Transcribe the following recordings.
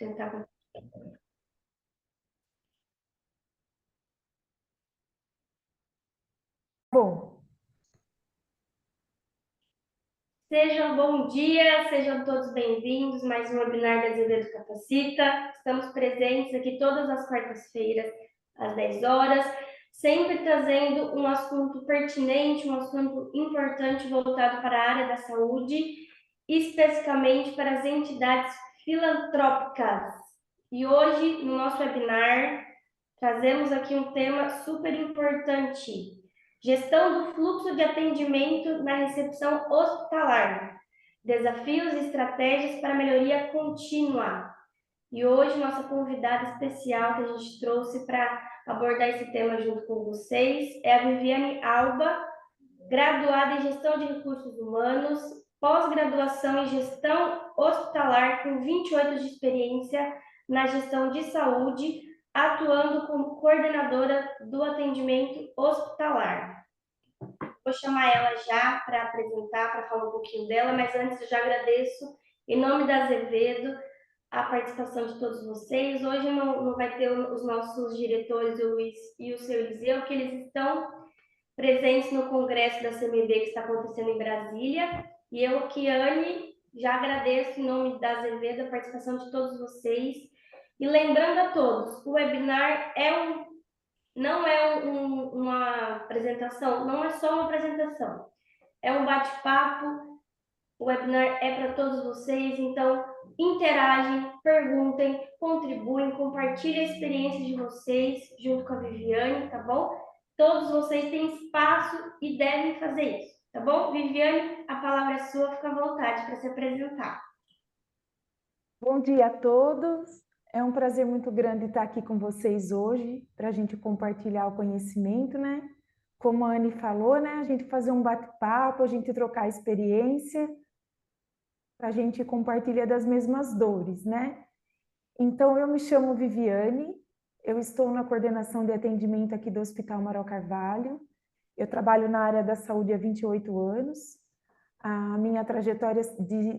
tentar. Bom, Bom dia, sejam todos bem-vindos. Mais um webinar da Azevedo Capacita. Estamos presentes aqui todas as quartas-feiras, às 10 horas, sempre trazendo um assunto pertinente, um assunto importante voltado para a área da saúde, especificamente para as entidades filantrópicas. E hoje, no nosso webinar, trazemos aqui um tema super importante: gestão do fluxo de atendimento na recepção hospitalar. Desafios e estratégias para melhoria contínua. E hoje, nossa convidada especial que a gente trouxe para abordar esse tema junto com vocês é a Viviane Alba, graduada em Gestão de Recursos Humanos, pós-graduação em Gestão Hospitalar, com 28 anos de experiência na gestão de saúde, atuando como coordenadora do atendimento hospitalar. Vou chamar ela já para apresentar, para falar um pouquinho dela, mas antes eu já agradeço, em nome da Azevedo, a participação de todos vocês. Hoje não vai ter os nossos diretores, o Luiz e o seu Eliseu, que eles estão presentes no congresso da CMB que está acontecendo em Brasília. E eu, Kiane, já agradeço em nome da Azevedo a participação de todos vocês. E lembrando a todos, o webinar não é uma apresentação, não é só uma apresentação, é um bate-papo. O webinar é para todos vocês, então interagem, perguntem, contribuem, compartilhem a experiência de vocês junto com a Viviane, tá bom? Todos vocês têm espaço e devem fazer isso, tá bom? Viviane, a palavra é sua, fica à vontade para se apresentar. bom dia a todos. É um prazer muito grande estar aqui com vocês hoje, para a gente compartilhar o conhecimento, né? Como a Anne falou, né? A gente fazer um bate-papo, a gente trocar experiência, a gente compartilhar das mesmas dores, né? Então, eu me chamo Viviane, eu estou na coordenação de atendimento aqui do Hospital Amaral Carvalho. Eu trabalho na área da saúde há 28 anos. A minha trajetória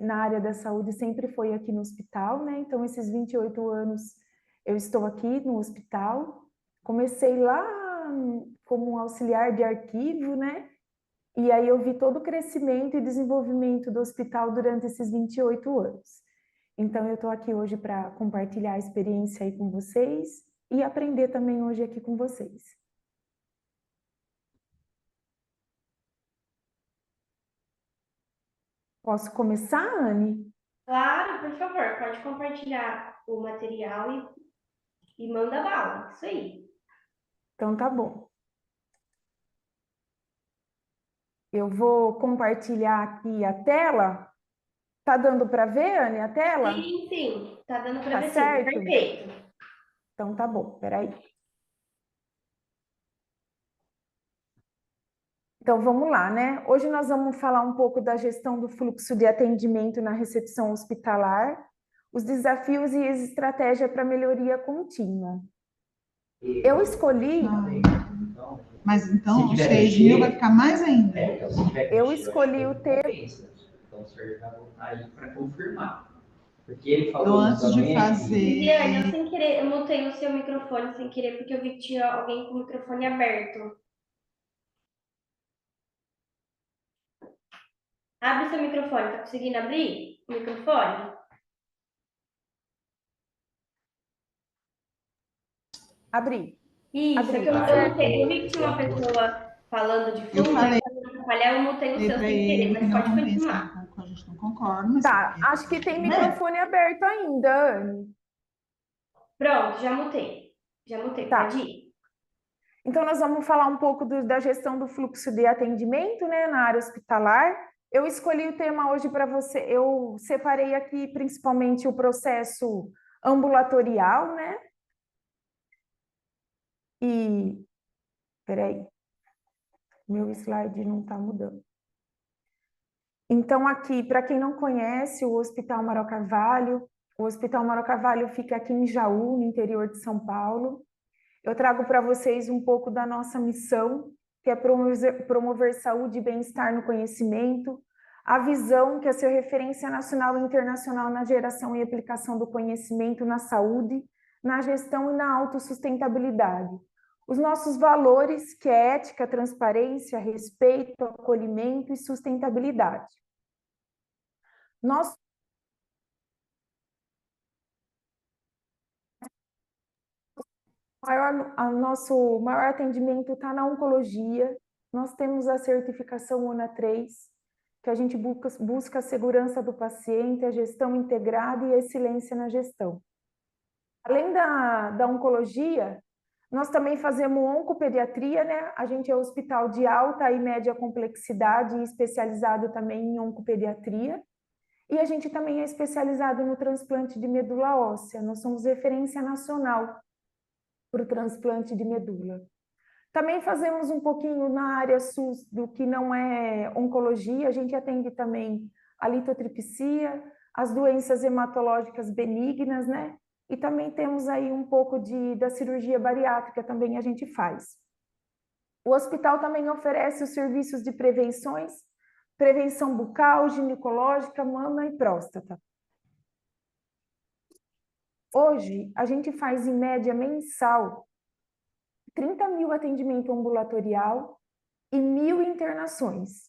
na área da saúde sempre foi aqui no hospital, né? Então, esses 28 anos eu estou aqui no hospital. Comecei lá como um auxiliar de arquivo, né? E aí eu vi todo o crescimento e desenvolvimento do hospital durante esses 28 anos. Então, eu estou aqui hoje para compartilhar a experiência aí com vocês e aprender também hoje aqui com vocês. Posso começar, Anne? Claro, por favor, pode compartilhar o material e manda bala, isso aí. Então, tá bom. Eu vou compartilhar aqui a tela. Tá dando para ver, Anne, a tela? Sim, tá dando para Tá ver sim, certo? perfeito. Então tá bom, peraí. Então vamos lá, né? Hoje nós vamos falar um pouco da gestão do fluxo de atendimento na recepção hospitalar, os desafios e as estratégias para melhoria contínua. Eu escolhi. Mas então os 6.000 vai ficar mais ainda. Eu escolhi o tema. Então o senhor vai voltar aí para confirmar. Porque ele falou. Então, antes de fazer. Viviane, eu sem querer, eu mutei o seu microfone sem querer, porque eu vi que tinha alguém com o microfone aberto. Abre seu microfone, tá conseguindo abrir o microfone? Abri. Isso, é que eu vi que tinha uma pessoa falando de fundo, para não atrapalhar, eu mutei o seu sem querer, mas pode continuar. A gente não concorda, mas. Tá, acho que tem microfone aberto ainda, Anne. Pronto, já mutei. Tá. Pode ir. Então, nós vamos falar um pouco da gestão do fluxo de atendimento, né, na área hospitalar. Eu escolhi o tema hoje para você, eu separei aqui principalmente o processo ambulatorial, né? E, peraí, meu slide não está mudando. Então, aqui, para quem não conhece o Hospital Amaral Carvalho, o Hospital Amaral Carvalho fica aqui em Jaú, no interior de São Paulo. Eu trago para vocês um pouco da nossa missão, que é promover saúde e bem-estar no conhecimento, A visão, que é ser referência nacional e internacional na geração e aplicação do conhecimento na saúde, na gestão e na autossustentabilidade. Os nossos valores, que é ética, transparência, respeito, acolhimento e sustentabilidade. Nosso maior atendimento está na oncologia. Nós temos a certificação ONA 3, que a gente busca a segurança do paciente, a gestão integrada e a excelência na gestão. Além da oncologia, nós também fazemos oncopediatria, né? A gente é um hospital de alta e média complexidade e especializado também em oncopediatria. E a gente também é especializado no transplante de medula óssea. Nós somos referência nacional para o transplante de medula. Também fazemos um pouquinho na área SUS do que não é oncologia, a gente atende também a litotripsia, as doenças hematológicas benignas, né? E também temos aí um pouco da cirurgia bariátrica, também a gente faz. O hospital também oferece os serviços de prevenções, prevenção bucal, ginecológica, mama e próstata. Hoje, a gente faz em média mensal 30 mil atendimento ambulatorial e 1.000 internações.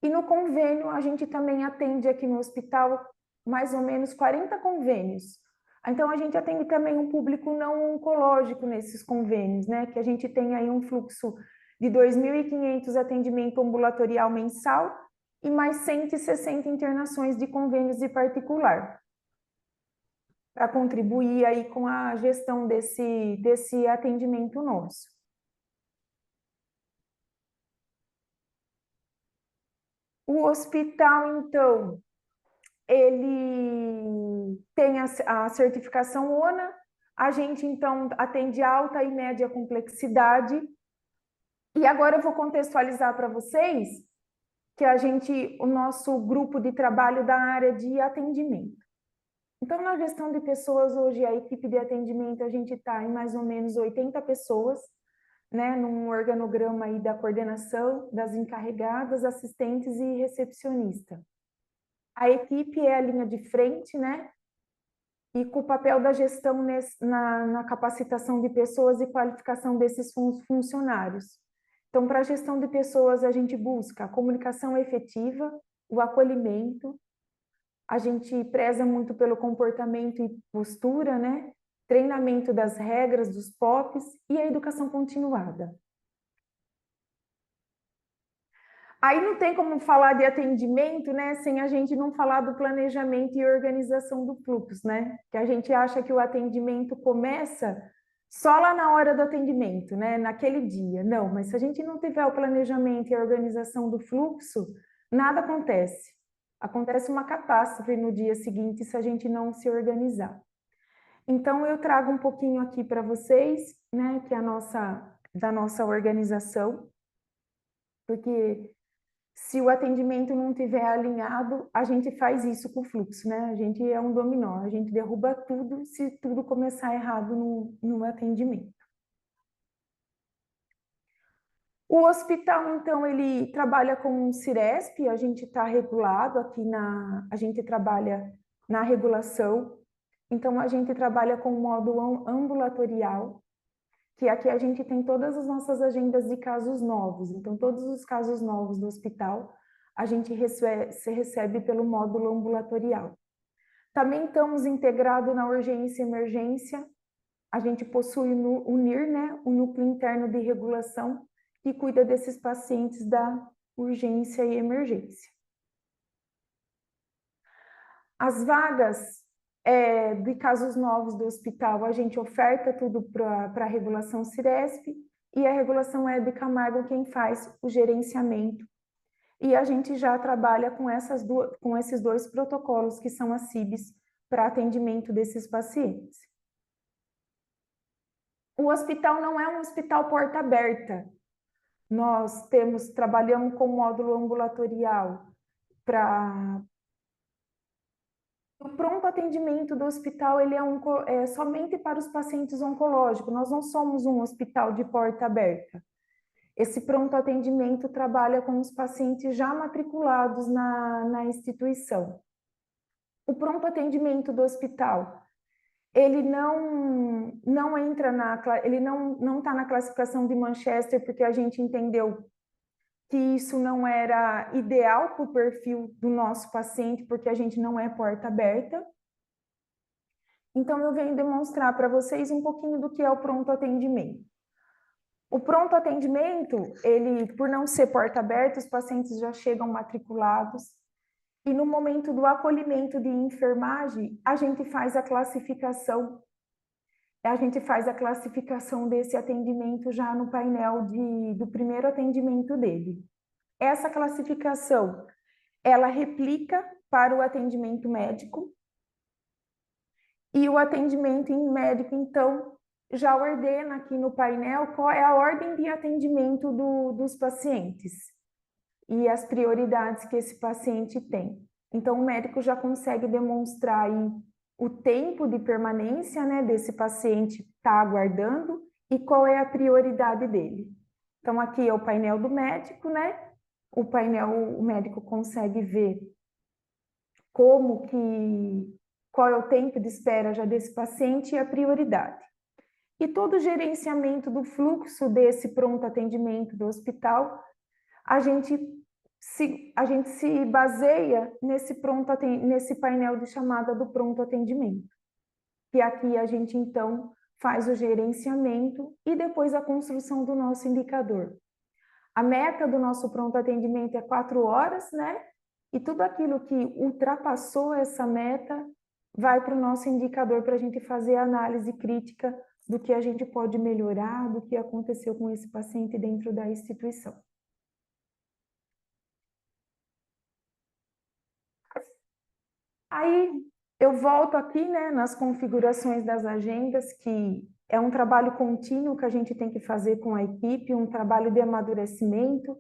E no convênio, a gente também atende aqui no hospital mais ou menos 40 convênios. Então, a gente atende também um público não oncológico nesses convênios, né? Que a gente tem aí um fluxo de 2.500 atendimento ambulatorial mensal e mais 160 internações de convênios de particular, para contribuir aí com a gestão desse atendimento nosso. O hospital, então, ele tem a certificação ONA, a gente, então, atende alta e média complexidade, e agora eu vou contextualizar para vocês que o nosso grupo de trabalho da área de atendimento. Então, na gestão de pessoas, hoje, a equipe de atendimento, a gente está em mais ou menos 80 pessoas, né, num organograma aí da coordenação, das encarregadas, assistentes e recepcionista. A equipe é a linha de frente, né, e com o papel da gestão na capacitação de pessoas e qualificação desses funcionários. Então, para a gestão de pessoas, a gente busca a comunicação efetiva, o acolhimento, a gente preza muito pelo comportamento e postura, né? Treinamento das regras, dos POPs e a educação continuada. Aí não tem como falar de atendimento, né, sem a gente não falar do planejamento e organização do fluxo, né? Que a gente acha que o atendimento começa só lá na hora do atendimento, né, naquele dia. Não, mas se a gente não tiver o planejamento e a organização do fluxo, nada acontece. Acontece uma catástrofe no dia seguinte se a gente não se organizar. Então, eu trago um pouquinho aqui para vocês, né, que é da nossa organização, porque se o atendimento não estiver alinhado, a gente faz isso com o fluxo, né? A gente é um dominó, a gente derruba tudo se tudo começar errado no atendimento. O hospital, então, ele trabalha com o Ciresp, a gente está regulado aqui a gente trabalha na regulação, então a gente trabalha com o módulo ambulatorial, que aqui a gente tem todas as nossas agendas de casos novos, então todos os casos novos do hospital a gente recebe pelo módulo ambulatorial. Também estamos integrados na urgência e emergência, a gente possui o NIR, né, o Núcleo Interno de Regulação, que cuida desses pacientes da urgência e emergência. As vagas de casos novos do hospital, a gente oferta tudo para a regulação Ciresp e a regulação Hebe Camargo quem faz o gerenciamento. E a gente já trabalha com esses dois protocolos que são as CIBs para atendimento desses pacientes. O hospital não é um hospital porta aberta. Nós trabalhamos com módulo ambulatorial para o pronto atendimento do hospital, ele é somente para os pacientes oncológicos. Nós não somos um hospital de porta aberta. Esse pronto atendimento trabalha com os pacientes já matriculados na instituição. O pronto atendimento do hospital, ele não entra ele não está na classificação de Manchester, porque a gente entendeu que isso não era ideal para o perfil do nosso paciente, porque a gente não é porta aberta. Então, eu venho demonstrar para vocês um pouquinho do que é o pronto atendimento. O pronto atendimento, ele, por não ser porta aberta, os pacientes já chegam matriculados, e no momento do acolhimento de enfermagem, a gente faz a classificação desse atendimento já no painel do primeiro atendimento dele. Essa classificação, ela replica para o atendimento médico, e o atendimento em médico, então, já ordena aqui no painel qual é a ordem de atendimento dos pacientes e as prioridades que esse paciente tem. Então, o médico já consegue demonstrar aí o tempo de permanência, né, desse paciente está aguardando e qual é a prioridade dele. Então, aqui é o painel do médico, né? O médico consegue ver qual é o tempo de espera já desse paciente e a prioridade. E todo o gerenciamento do fluxo desse pronto atendimento do hospital, a gente se baseia nesse painel de chamada do pronto atendimento. Que aqui a gente, então, faz o gerenciamento e depois a construção do nosso indicador. A meta do nosso pronto atendimento é 4 horas, né? E tudo aquilo que ultrapassou essa meta vai para o nosso indicador para a gente fazer a análise crítica do que a gente pode melhorar, do que aconteceu com esse paciente dentro da instituição. Aí eu volto aqui, né, nas configurações das agendas, que é um trabalho contínuo que a gente tem que fazer com a equipe, um trabalho de amadurecimento,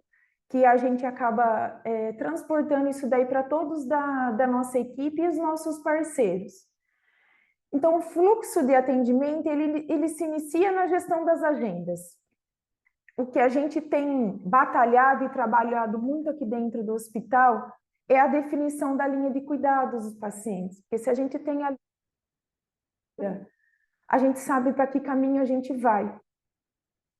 que a gente acaba transportando isso daí para todos da nossa equipe e os nossos parceiros. Então, o fluxo de atendimento, ele se inicia na gestão das agendas. O que a gente tem batalhado e trabalhado muito aqui dentro do hospital é a definição da linha de cuidados dos pacientes. Porque se a gente tem a gente sabe para que caminho a gente vai.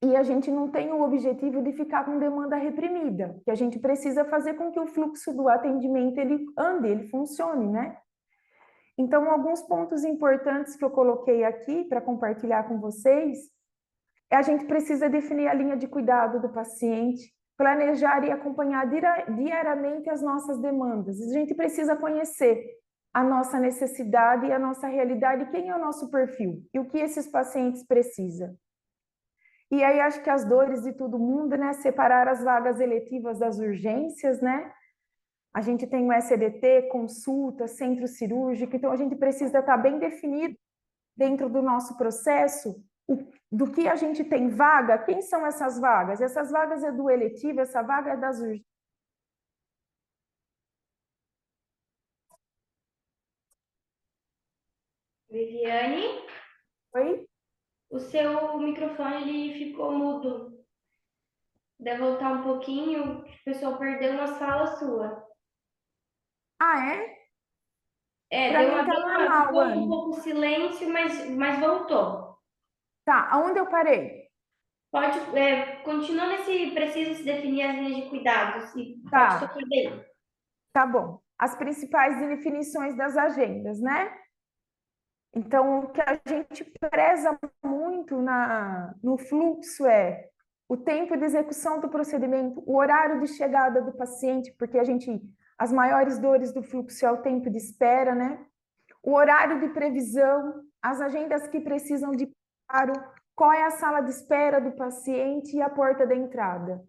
E a gente não tem o objetivo de ficar com demanda reprimida, que a gente precisa fazer com que o fluxo do atendimento ele ande, ele funcione, né? Então, alguns pontos importantes que eu coloquei aqui para compartilhar com vocês é a gente precisa definir a linha de cuidado do paciente, planejar e acompanhar diariamente as nossas demandas. A gente precisa conhecer a nossa necessidade e a nossa realidade, quem é o nosso perfil e o que esses pacientes precisam. E aí acho que as dores de todo mundo, né? Separar as vagas eletivas das urgências, né? A gente tem o SDT, consulta, centro cirúrgico, então a gente precisa estar bem definido dentro do nosso processo do que a gente tem vaga, quem são essas vagas? Essas vagas é do eletivo, essa vaga é das urgências. Viviane, Oi? o seu microfone ele ficou mudo. Deve voltar um pouquinho, o pessoal perdeu uma fala sua. Ah, é? Para Deu mim tá normal, ficou um Anne. pouco silêncio, mas voltou. Tá, aonde eu parei? Pode, continua nesse, precisa se definir as linhas de cuidados e pode Tá, tocar bem. tá bom. As principais definições das agendas, né? Então, o que a gente preza muito no fluxo é o tempo de execução do procedimento, o horário de chegada do paciente, porque as maiores dores do fluxo é o tempo de espera, né? O horário de previsão, as agendas que precisam de preparo, qual é a sala de espera do paciente e a porta da entrada.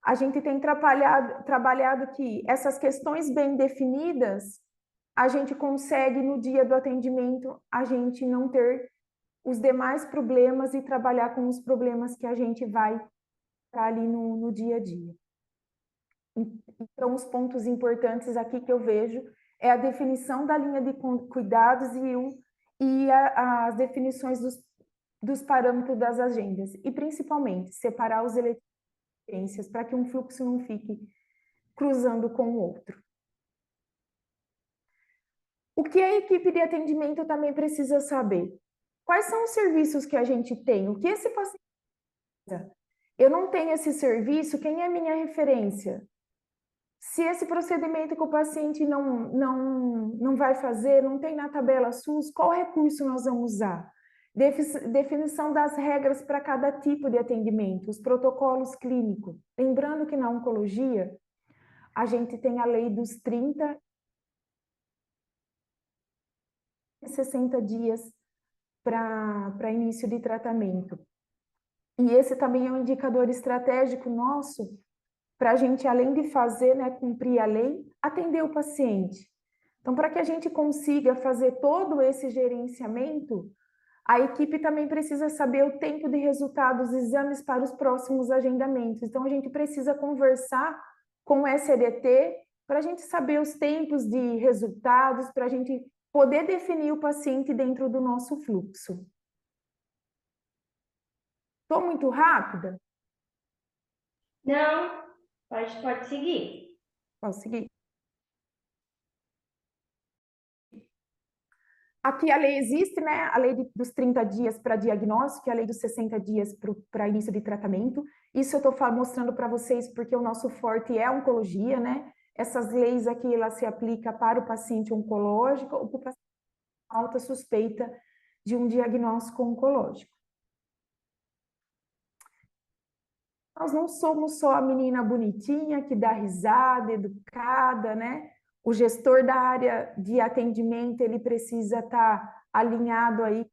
A gente tem trabalhado que essas questões bem definidas, a gente consegue, no dia do atendimento, a gente não ter os demais problemas e trabalhar com os problemas que a gente vai estar ali no dia a dia. Então, os pontos importantes aqui que eu vejo é a definição da linha de cuidados e as definições dos parâmetros das agendas. E, principalmente, separar os eletivos para que um fluxo não fique cruzando com o outro. O que a equipe de atendimento também precisa saber? Quais são os serviços que a gente tem? O que esse paciente precisa? Eu não tenho esse serviço, quem é minha referência? Se esse procedimento que o paciente não vai fazer, não tem na tabela SUS, qual recurso nós vamos usar? Definição das regras para cada tipo de atendimento, os protocolos clínicos. Lembrando que na oncologia, a gente tem a lei dos 30 e 60 dias para início de tratamento. E esse também é um indicador estratégico nosso para a gente, além de fazer, né, cumprir a lei, atender o paciente. Então, para que a gente consiga fazer todo esse gerenciamento, a equipe também precisa saber o tempo de resultado dos exames para os próximos agendamentos. Então, a gente precisa conversar com o SEDT para a gente saber os tempos de resultados, para a gente poder definir o paciente dentro do nosso fluxo. Estou muito rápida? Não, pode seguir. Posso seguir? Aqui a lei existe, né? A lei dos 30 dias para diagnóstico e a lei dos 60 dias para início de tratamento. Isso eu estou mostrando para vocês porque o nosso forte é a oncologia, né? Essas leis aqui, ela se aplica para o paciente oncológico ou para o paciente com alta suspeita de um diagnóstico oncológico. Nós não somos só a menina bonitinha que dá risada, educada, né? O gestor da área de atendimento, ele precisa estar alinhado aí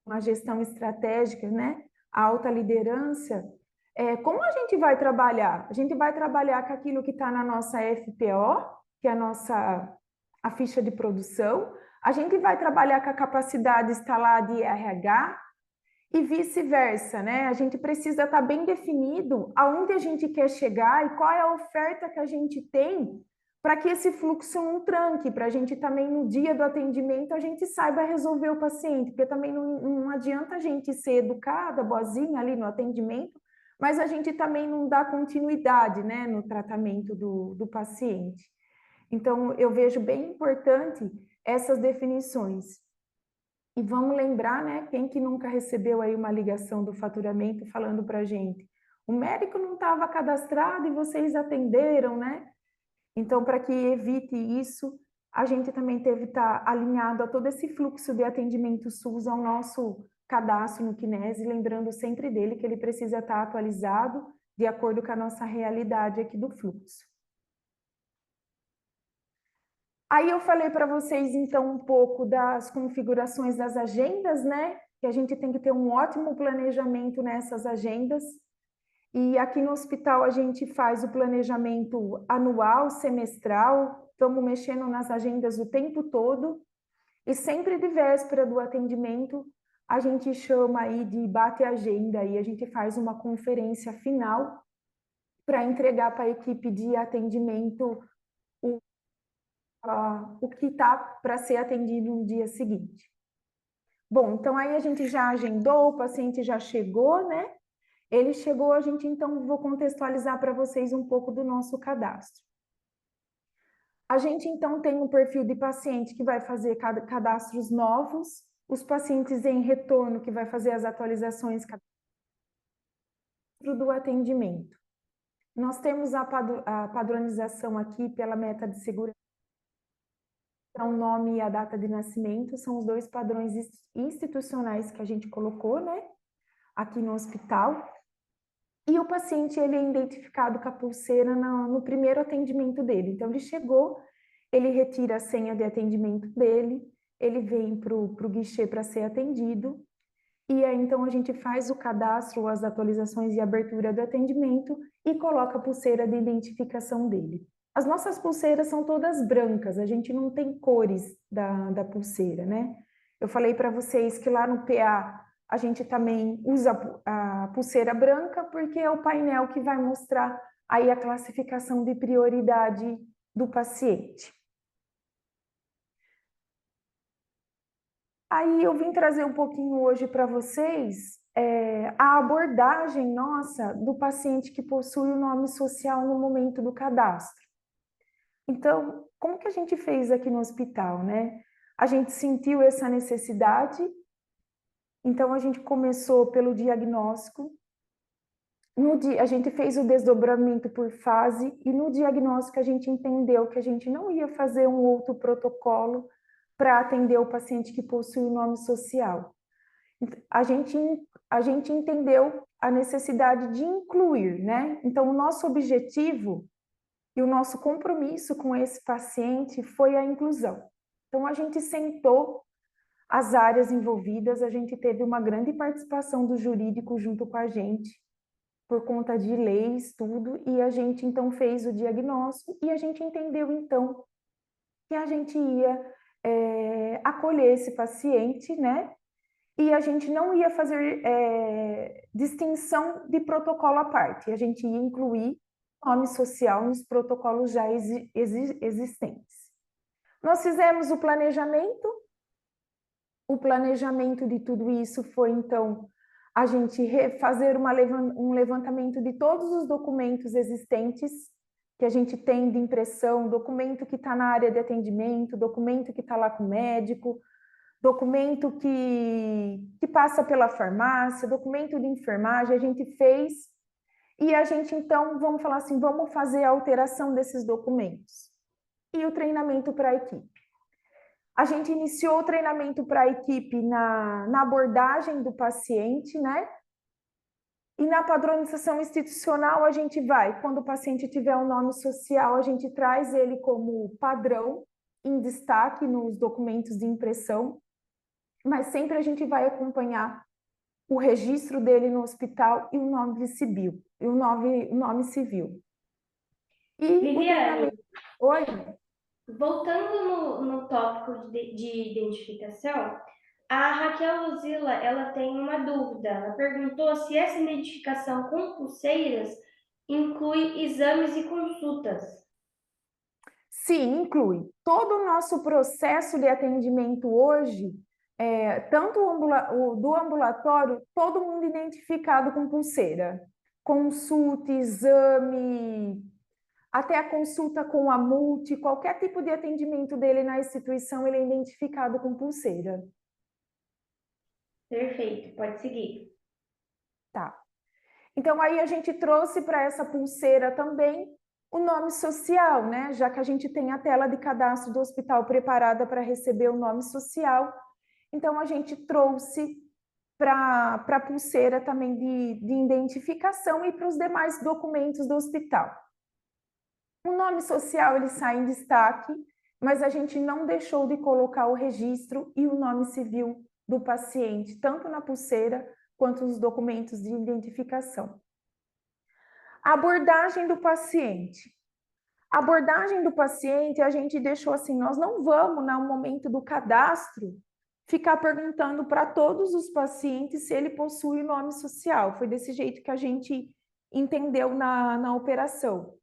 com a gestão estratégica, né? A alta liderança. Como a gente vai trabalhar? A gente vai trabalhar com aquilo que está na nossa FPO, que é a ficha de produção. A gente vai trabalhar com a capacidade instalada de RH, e vice-versa, né? A gente precisa estar bem definido aonde a gente quer chegar e qual é a oferta que a gente tem para que esse fluxo não tranque, para a gente também no dia do atendimento a gente saiba resolver o paciente, porque também não adianta a gente ser educada, boazinha ali no atendimento, mas a gente também não dá continuidade, né, no tratamento do paciente. Então, eu vejo bem importante essas definições. E vamos lembrar, né, quem que nunca recebeu aí uma ligação do faturamento falando para a gente, o médico não estava cadastrado e vocês atenderam, né? Então, para que evite isso, a gente também teve que estar alinhado a todo esse fluxo de atendimento SUS ao nosso cadastro no Kinese, lembrando sempre dele que ele precisa estar atualizado de acordo com a nossa realidade aqui do fluxo. Aí eu falei para vocês, então, um pouco das configurações das agendas, né? Que a gente tem que ter um ótimo planejamento nessas agendas. E aqui no hospital a gente faz o planejamento anual, semestral, estamos mexendo nas agendas o tempo todo. E sempre de véspera do atendimento, a gente chama aí de bate agenda e a gente faz uma conferência final para entregar para a equipe de atendimento o que está para ser atendido no dia seguinte. Bom, então aí a gente já agendou, o paciente já chegou, né? Ele chegou, a gente então vou contextualizar para vocês um pouco do nosso cadastro. A gente então tem um perfil de paciente que vai fazer cadastros novos, os pacientes em retorno que vai fazer as atualizações do atendimento. Nós temos a padronização aqui pela meta de segurança. Então, o nome e a data de nascimento são os dois padrões institucionais que a gente colocou, né, aqui no hospital. E o paciente, ele é identificado com a pulseira no primeiro atendimento dele. Então, ele chegou, ele retira a senha de atendimento dele, ele vem para o guichê para ser atendido, e aí, então, a gente faz o cadastro, as atualizações e abertura do atendimento e coloca a pulseira de identificação dele. As nossas pulseiras são todas brancas, a gente não tem cores da pulseira, né? Eu falei para vocês que lá no PA a gente também usa a pulseira branca porque é o painel que vai mostrar aí a classificação de prioridade do paciente. Aí eu vim trazer um pouquinho hoje para vocês a abordagem nossa do paciente que possui o nome social no momento do cadastro. Então, como que a gente fez aqui no hospital, né? A gente sentiu essa necessidade, então a gente começou pelo diagnóstico. A gente fez o desdobramento por fase e no diagnóstico a gente entendeu que a gente não ia fazer um outro protocolo para atender o paciente que possui o nome social. A gente entendeu a necessidade de incluir, né? Então, o nosso objetivo e o nosso compromisso com esse paciente foi a inclusão. Então, a gente sentou as áreas envolvidas, a gente teve uma grande participação do jurídico junto com a gente, por conta de leis, tudo, e a gente então fez o diagnóstico e a gente entendeu então que a gente ia acolher esse paciente, né? E a gente não ia fazer distinção de protocolo à parte, a gente ia incluir nome social nos protocolos já existentes. Nós fizemos o planejamento de tudo isso foi então a gente fazer um levantamento de todos os documentos existentes que a gente tem de impressão, documento que está na área de atendimento, documento que está lá com o médico, documento que passa pela farmácia, documento de enfermagem, a gente fez, e a gente então, vamos falar assim, vamos fazer a alteração desses documentos. E o treinamento para a equipe. A gente iniciou o treinamento para a equipe na abordagem do paciente, né? E na padronização institucional a gente vai, quando o paciente tiver um nome social, a gente traz ele como padrão, em destaque nos documentos de impressão, mas sempre a gente vai acompanhar o registro dele no hospital e o nome civil. E o nome civil. E Viviane, Oi? voltando no tópico de identificação, a Raquel Luzila, ela tem uma dúvida. Ela perguntou se essa identificação com pulseiras inclui exames e consultas. Sim, inclui. Todo o nosso processo de atendimento hoje, tanto do ambulatório, todo mundo identificado com pulseira. Consulta, exame, até a consulta com a multi, qualquer tipo de atendimento dele na instituição, ele é identificado com pulseira. Perfeito, pode seguir. Tá. Então, aí a gente trouxe para essa pulseira também o nome social, né? Já que a gente tem a tela de cadastro do hospital preparada para receber o nome social, então a gente trouxe para a pulseira também de identificação e para os demais documentos do hospital. O nome social ele sai em destaque, mas a gente não deixou de colocar o registro e o nome civil do paciente, tanto na pulseira quanto nos documentos de identificação. A abordagem do paciente. A abordagem do paciente, a gente deixou assim, nós não vamos, no momento do cadastro, ficar perguntando para todos os pacientes se ele possui nome social. Foi desse jeito que a gente entendeu na operação.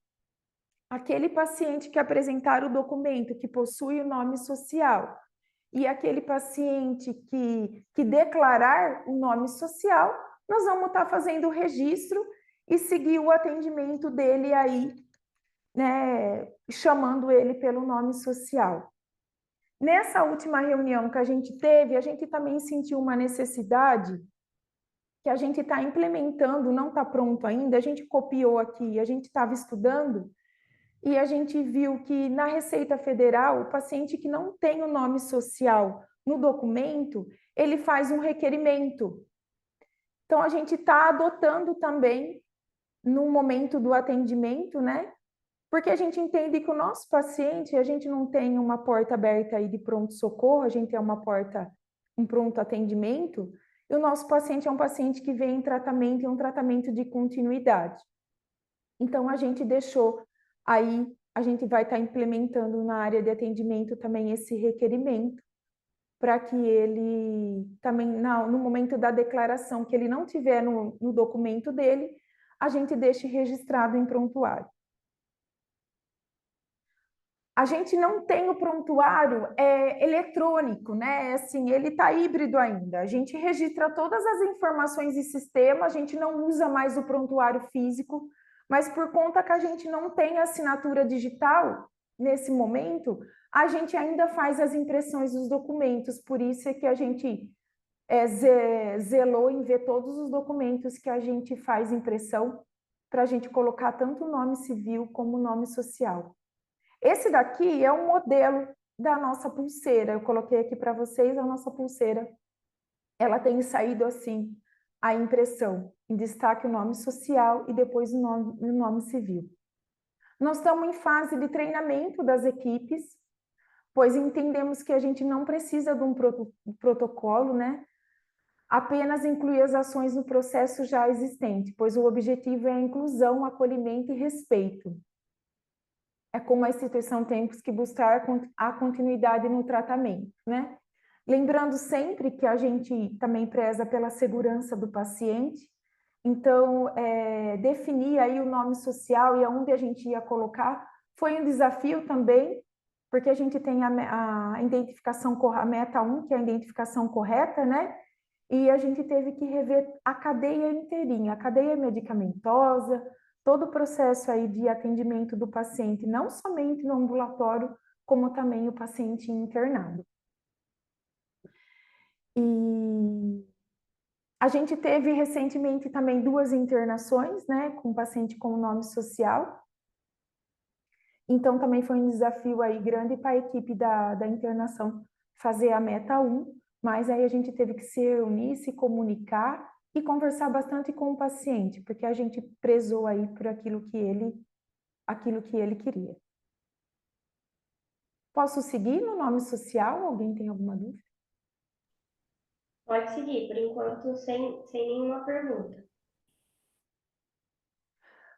Aquele paciente que apresentar o documento que possui o nome social e aquele paciente que declarar o nome social, nós vamos estar fazendo o registro e seguir o atendimento dele aí, né, chamando ele pelo nome social. Nessa última reunião que a gente teve, a gente também sentiu uma necessidade que a gente está implementando, não está pronto ainda, a gente copiou aqui, a gente estava estudando, e a gente viu que na Receita Federal, o paciente que não tem o nome social no documento, ele faz um requerimento. Então, a gente está adotando também, no momento do atendimento, né? Porque a gente entende que o nosso paciente, a gente não tem uma porta aberta aí de pronto-socorro, a gente é um pronto atendimento, e o nosso paciente é um paciente que vem em tratamento e um tratamento de continuidade. Então, a gente deixou aí, a gente vai estar implementando na área de atendimento também esse requerimento, para que ele também, no momento da declaração, que ele não tiver no documento dele, a gente deixe registrado em prontuário. A gente não tem o prontuário eletrônico, né? Assim, ele está híbrido ainda. A gente registra todas as informações em sistema, a gente não usa mais o prontuário físico, mas por conta que a gente não tem assinatura digital nesse momento, a gente ainda faz as impressões dos documentos. Por isso é que a gente zelou em ver todos os documentos que a gente faz impressão, para a gente colocar tanto o nome civil como o nome social. Esse daqui é um modelo da nossa pulseira. Eu coloquei aqui para vocês a nossa pulseira. Ela tem saído assim, a impressão, em destaque o nome social e depois o nome civil. Nós estamos em fase de treinamento das equipes, pois entendemos que a gente não precisa de um protocolo, né? Apenas incluir as ações no processo já existente, pois o objetivo é a inclusão, acolhimento e respeito. É como a instituição tem que buscar a continuidade no tratamento, né? Lembrando sempre que a gente também preza pela segurança do paciente, então definir aí o nome social e aonde a gente ia colocar foi um desafio também, porque a gente tem a identificação, a meta 1, que é a identificação correta, né? E a gente teve que rever a cadeia inteirinha, a cadeia medicamentosa, todo o processo aí de atendimento do paciente, não somente no ambulatório, como também o paciente internado. E a gente teve recentemente também 2 internações, né, com paciente com nome social. Então também foi um desafio aí grande para a equipe da internação fazer a meta 1, mas aí a gente teve que se reunir, se comunicar e conversar bastante com o paciente, porque a gente prezou aí por aquilo que ele queria. Posso seguir no nome social? Alguém tem alguma dúvida? Pode seguir, por enquanto, sem nenhuma pergunta.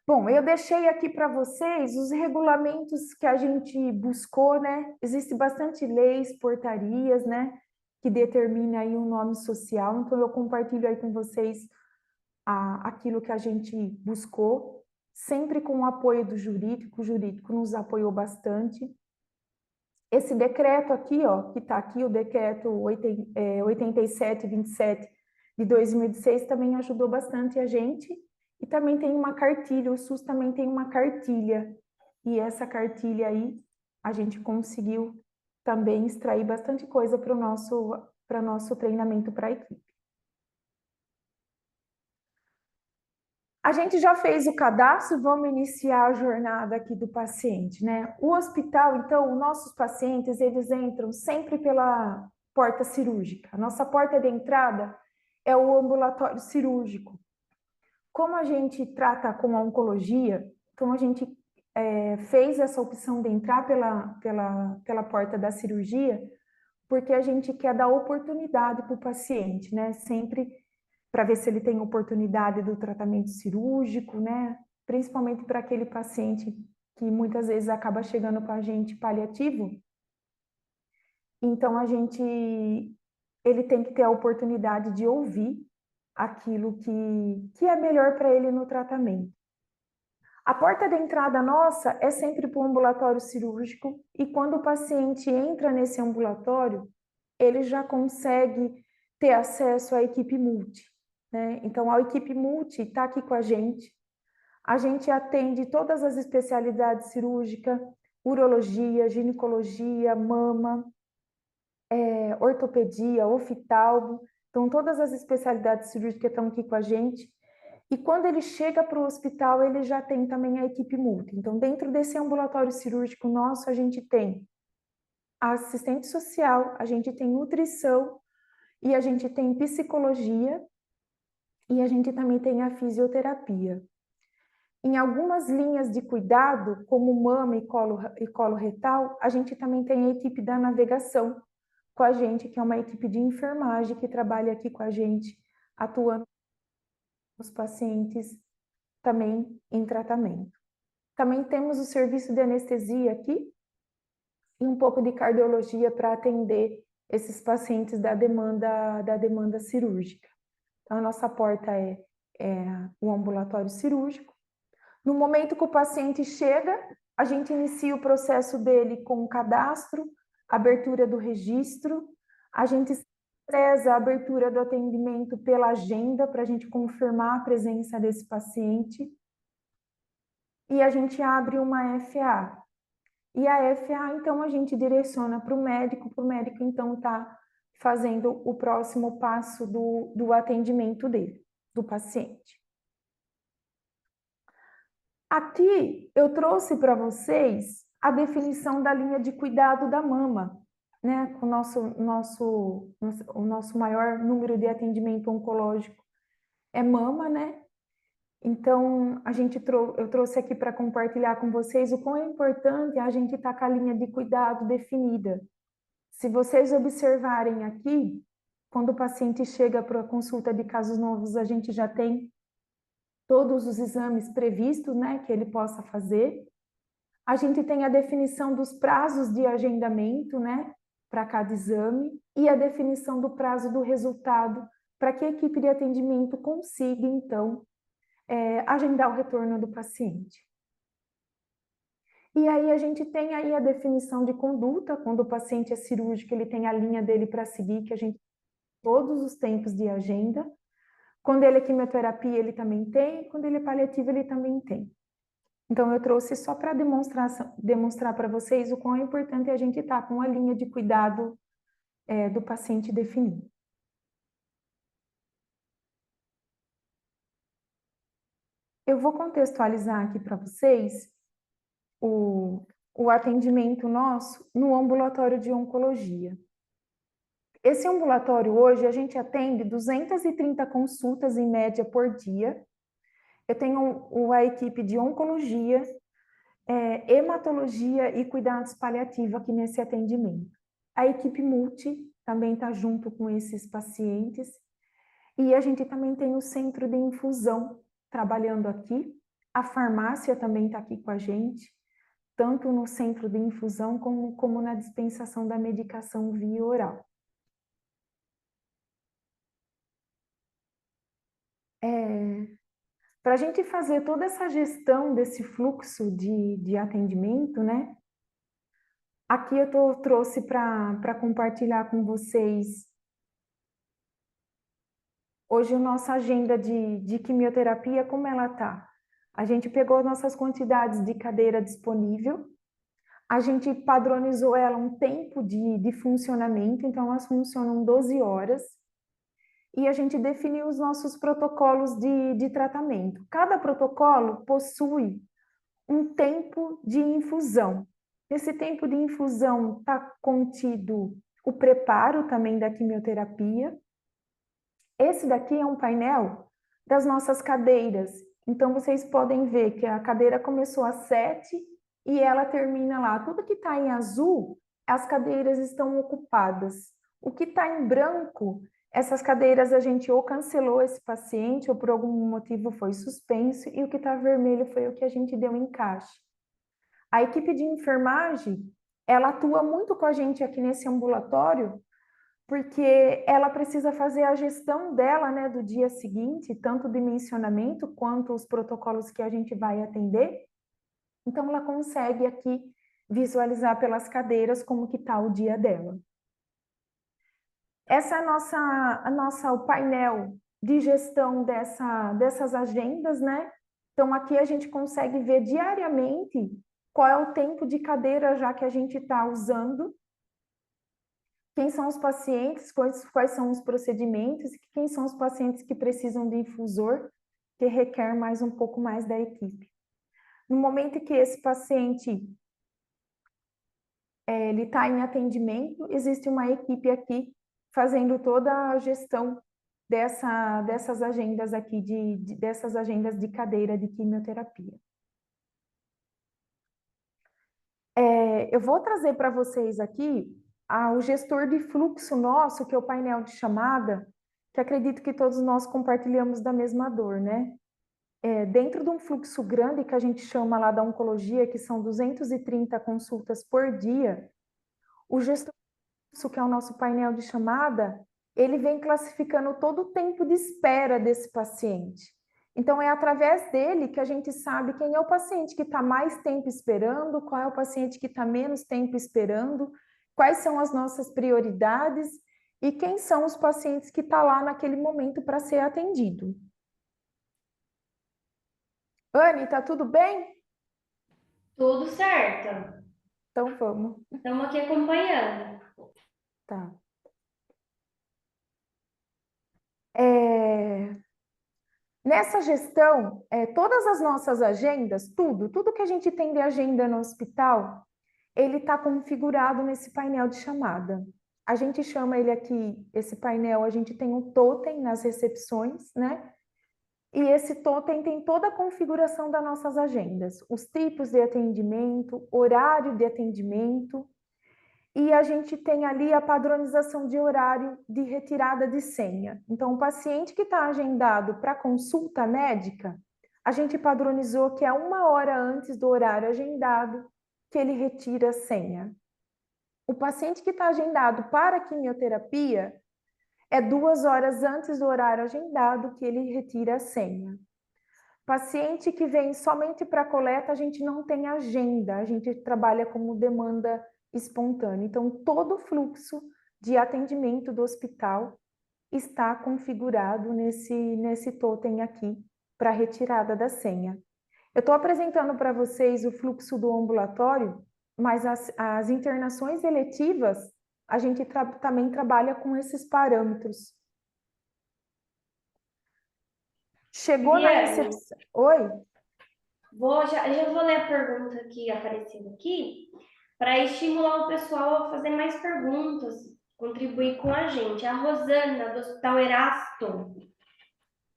Bom, eu deixei aqui para vocês os regulamentos que a gente buscou, né? Existe bastante leis, portarias, né? Que determina aí um nome social. Então, eu compartilho aí com vocês aquilo que a gente buscou, sempre com o apoio do jurídico. O jurídico nos apoiou bastante. Esse decreto aqui, ó, que está aqui, o decreto 8727 de 2006, também ajudou bastante a gente. E também tem uma cartilha, o SUS também tem uma cartilha. E essa cartilha aí, a gente conseguiu também extrair bastante coisa para o nosso treinamento para a equipe. A gente já fez o cadastro, vamos iniciar a jornada aqui do paciente, né? O hospital, então, os nossos pacientes, eles entram sempre pela porta cirúrgica. A nossa porta de entrada é o ambulatório cirúrgico. Como a gente trata com a oncologia, então a gente fez essa opção de entrar pela porta da cirurgia, porque a gente quer dar oportunidade para o paciente, né? Sempre para ver se ele tem oportunidade do tratamento cirúrgico, né? Principalmente para aquele paciente que muitas vezes acaba chegando com a gente paliativo. Então, ele tem que ter a oportunidade de ouvir aquilo que é melhor para ele no tratamento. A porta de entrada nossa é sempre para o ambulatório cirúrgico, e quando o paciente entra nesse ambulatório, ele já consegue ter acesso à equipe multi, né? Então, a equipe multi está aqui com a gente atende todas as especialidades cirúrgicas, urologia, ginecologia, mama, ortopedia, oftalmo, então todas as especialidades cirúrgicas estão aqui com a gente. E quando ele chega para o hospital, ele já tem também a equipe multi. Então, dentro desse ambulatório cirúrgico nosso, a gente tem a assistente social, a gente tem nutrição, e a gente tem psicologia, e a gente também tem a fisioterapia. Em algumas linhas de cuidado, como mama e colo retal, a gente também tem a equipe da navegação com a gente, que é uma equipe de enfermagem que trabalha aqui com a gente, atuando os pacientes também em tratamento. Também temos o serviço de anestesia aqui e um pouco de cardiologia para atender esses pacientes da demanda cirúrgica. Então, a nossa porta é o ambulatório cirúrgico. No momento que o paciente chega, A gente inicia o processo dele com o cadastro, abertura do registro, a gente preza a abertura do atendimento pela agenda para a gente confirmar a presença desse paciente e a gente abre uma FA. E a FA, então, a gente direciona para o médico então está fazendo o próximo passo do atendimento dele, do paciente. Aqui eu trouxe para vocês a definição da linha de cuidado da mama, né? Com o nosso maior número de atendimento oncológico é mama, né? Então, eu trouxe aqui para compartilhar com vocês o quão é importante a gente estar com a linha de cuidado definida. Se vocês observarem aqui, quando o paciente chega para a consulta de casos novos, a gente já tem todos os exames previstos, né, que ele possa fazer. A gente tem a definição dos prazos de agendamento, né, para cada exame, e a definição do prazo do resultado, para que a equipe de atendimento consiga, então, agendar o retorno do paciente. E aí a gente tem aí a definição de conduta, quando o paciente é cirúrgico, ele tem a linha dele para seguir, que a gente todos os tempos de agenda. Quando ele é quimioterapia, ele também tem, quando ele é paliativo, ele também tem. Então, eu trouxe só para demonstrar para vocês o quão é importante a gente estar com a linha de cuidado do paciente definida. Eu vou contextualizar aqui para vocês o atendimento nosso no ambulatório de oncologia. Esse ambulatório hoje, a gente atende 230 consultas em média por dia. Eu tenho a equipe de oncologia, hematologia e cuidados paliativos aqui nesse atendimento. A equipe multi também está junto com esses pacientes. E a gente também tem o centro de infusão trabalhando aqui. A farmácia também está aqui com a gente, tanto no centro de infusão como na dispensação da medicação via oral. Para a gente fazer toda essa gestão desse fluxo de atendimento, né? Aqui eu trouxe para compartilhar com vocês hoje a nossa agenda de quimioterapia, como ela está. A gente pegou nossas quantidades de cadeira disponível, a gente padronizou ela um tempo de funcionamento, então elas funcionam 12 horas, e a gente definiu os nossos protocolos de tratamento. Cada protocolo possui um tempo de infusão. Nesse tempo de infusão está contido o preparo também da quimioterapia. Esse daqui é um painel das nossas cadeiras. Então, vocês podem ver que a cadeira começou às 7 e ela termina lá. Tudo que está em azul, as cadeiras estão ocupadas. O que está em branco, essas cadeiras a gente ou cancelou esse paciente ou por algum motivo foi suspenso, e o que está vermelho foi o que a gente deu encaixe. A equipe de enfermagem, ela atua muito com a gente aqui nesse ambulatório, porque ela precisa fazer a gestão dela, né, do dia seguinte, tanto o dimensionamento quanto os protocolos que a gente vai atender. Então, ela consegue aqui visualizar pelas cadeiras como que está o dia dela. Essa é o painel de gestão dessas agendas, né? Então, aqui a gente consegue ver diariamente qual é o tempo de cadeira já que a gente está usando, quem são os pacientes, quais são os procedimentos, e quem são os pacientes que precisam de infusor, que requer um pouco mais da equipe. No momento que esse paciente ele está em atendimento, existe uma equipe aqui fazendo toda a gestão dessas agendas aqui, dessas agendas de cadeira de quimioterapia. Eu vou trazer para vocês aqui o gestor de fluxo nosso, que é o painel de chamada, que acredito que todos nós compartilhamos da mesma dor, né? Dentro de um fluxo grande que a gente chama lá da oncologia, que são 230 consultas por dia, o gestor de fluxo, que é o nosso painel de chamada, ele vem classificando todo o tempo de espera desse paciente. Então, é através dele que a gente sabe quem é o paciente que está mais tempo esperando, qual é o paciente que está menos tempo esperando, quais são as nossas prioridades e quem são os pacientes que estão lá naquele momento para ser atendido. Anne, tá tudo bem? Tudo certo. Então vamos. Estamos aqui acompanhando. Tá. Nessa gestão, todas as nossas agendas, tudo que a gente tem de agenda no hospital, ele está configurado nesse painel de chamada. A gente chama ele aqui, esse painel, a gente tem um totem nas recepções, né? E esse totem tem toda a configuração das nossas agendas, os tipos de atendimento, horário de atendimento, e a gente tem ali a padronização de horário de retirada de senha. Então, o paciente que está agendado para consulta médica, a gente padronizou que é 1 hora antes do horário agendado que ele retira a senha. O paciente que está agendado para quimioterapia é 2 horas antes do horário agendado que ele retira a senha. Paciente que vem somente para coleta, a gente não tem agenda, a gente trabalha como demanda espontânea. Então, todo o fluxo de atendimento do hospital está configurado nesse totem aqui para retirada da senha. Eu estou apresentando para vocês o fluxo do ambulatório, mas as internações eletivas, a gente também trabalha com esses parâmetros. Chegou na Viviane, recepção. Oi? já vou ler a pergunta que apareceu aqui, para estimular o pessoal a fazer mais perguntas, contribuir com a gente. A Rosana, do Hospital Erasto,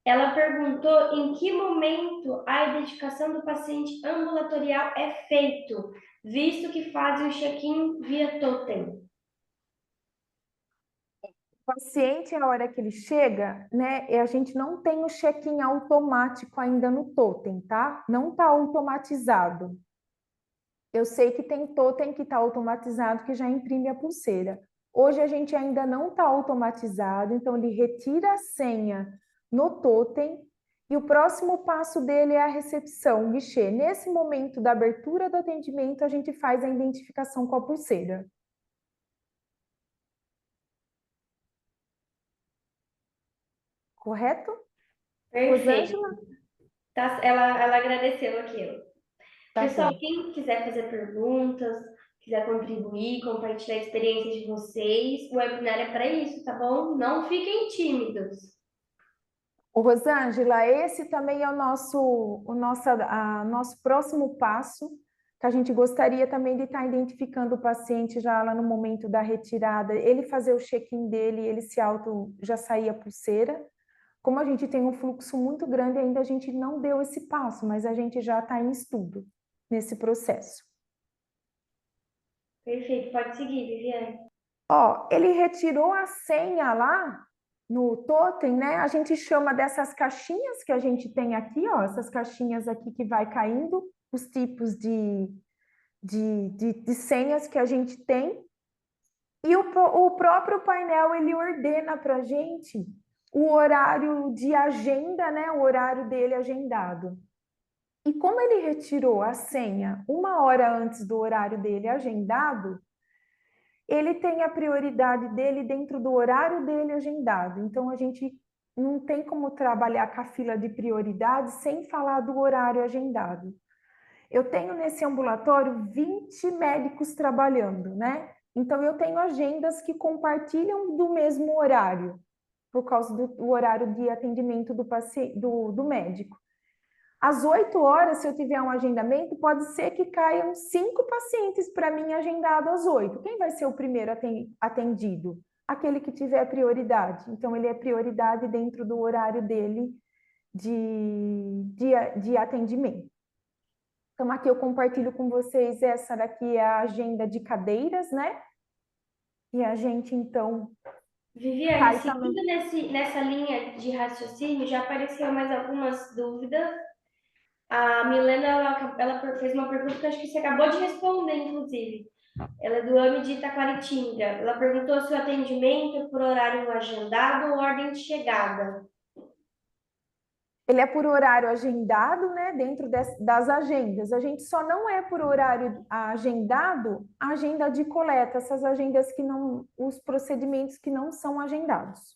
ela perguntou em que momento a identificação do paciente ambulatorial é feito, visto que fazem o check-in via totem. O paciente, na hora que ele chega, né, a gente não tem o check-in automático ainda no totem, tá? Não está automatizado. Eu sei que tem totem que está automatizado, que já imprime a pulseira. Hoje a gente ainda não está automatizado, então ele retira a senha no totem e o próximo passo dele é a recepção, o guichê. Nesse momento da abertura do atendimento, a gente faz a identificação com a pulseira. Correto? Perfeito. Rosângela? Tá, ela agradeceu aquilo. Tá Pessoal, bom. quem quiser fazer perguntas, quiser contribuir, compartilhar a experiência de vocês, o webinar é para isso, tá bom? Não fiquem tímidos. Ô, Rosângela, esse também é nosso próximo passo, que a gente gostaria também de estar identificando o paciente já lá no momento da retirada, ele fazer o check-in dele, ele já sair a pulseira. Como a gente tem um fluxo muito grande, ainda a gente não deu esse passo, mas a gente já está em estudo nesse processo. Perfeito, pode seguir, Viviane. Ó, ele retirou a senha lá no totem, né? A gente chama dessas caixinhas que a gente tem aqui, ó, essas caixinhas aqui que vai caindo, os tipos de senhas que a gente tem. E o próprio painel, ele ordena para a gente o horário de agenda, né? O horário dele agendado. E como ele retirou a senha 1 hora antes do horário dele agendado, ele tem a prioridade dele dentro do horário dele agendado. Então, a gente não tem como trabalhar com a fila de prioridade sem falar do horário agendado. Eu tenho nesse ambulatório 20 médicos trabalhando, né? Então, eu tenho agendas que compartilham do mesmo horário, por causa do horário de atendimento do médico. Às 8 horas, se eu tiver um agendamento, pode ser que caiam 5 pacientes para mim agendado às 8. Quem vai ser o primeiro atendido? Aquele que tiver prioridade. Então, ele é prioridade dentro do horário dele de atendimento. Então, aqui eu compartilho com vocês, essa daqui é a agenda de cadeiras, né? E a gente, então... Viviane, seguindo nessa linha de raciocínio, já apareceu mais algumas dúvidas. A Milena, ela fez uma pergunta que eu acho que você acabou de responder, inclusive. Ela é do AME de Itaquaritinga. Ela perguntou se o atendimento é por horário agendado ou ordem de chegada. Ele é por horário agendado, né, dentro das agendas. A gente só não é por horário agendado a agenda de coleta, essas agendas que não, os procedimentos que não são agendados.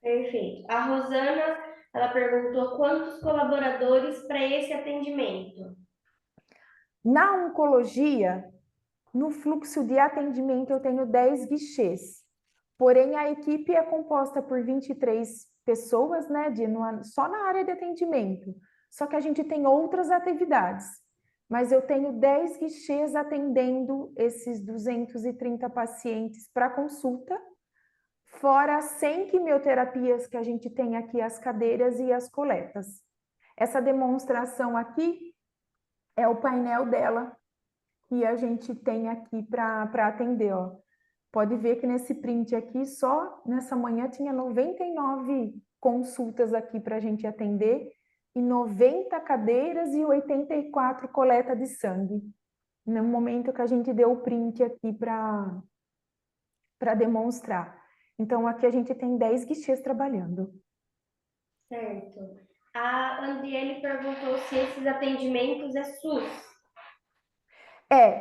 Perfeito. A Rosana, ela perguntou quantos colaboradores para esse atendimento. Na oncologia, no fluxo de atendimento, eu tenho 10 guichês. Porém, a equipe é composta por 23 pessoas, né, só na área de atendimento. Só que a gente tem outras atividades. Mas eu tenho 10 guichês atendendo esses 230 pacientes para consulta, fora 100 quimioterapias que a gente tem aqui, as cadeiras e as coletas. Essa demonstração aqui é o painel dela, que a gente tem aqui para atender, ó. Pode ver que nesse print aqui, só nessa manhã tinha 99 consultas aqui para a gente atender, e 90 cadeiras e 84 coleta de sangue. No momento que a gente deu o print aqui para demonstrar. Então, aqui a gente tem 10 guichês trabalhando. Certo. A Andriele perguntou se esses atendimentos é SUS.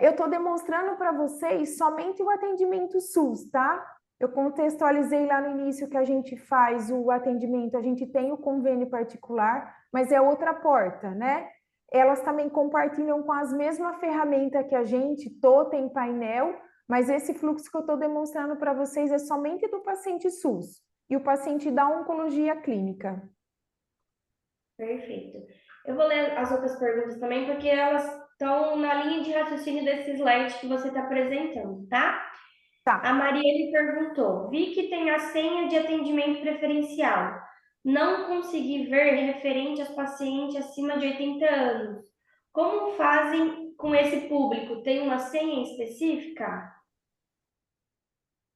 Eu estou demonstrando para vocês somente o atendimento SUS, tá? Eu contextualizei lá no início que a gente faz o atendimento, a gente tem o convênio particular, mas é outra porta, né? Elas também compartilham com as mesmas ferramentas que a gente, totem, painel, mas esse fluxo que eu estou demonstrando para vocês é somente do paciente SUS e o paciente da oncologia clínica. Perfeito. Eu vou ler as outras perguntas também, porque elas estão na linha de raciocínio desse slide que você está apresentando, tá? Tá. A Marielle perguntou: vi que tem a senha de atendimento preferencial. Não consegui ver referente aos pacientes acima de 80 anos. Como fazem com esse público? Tem uma senha específica?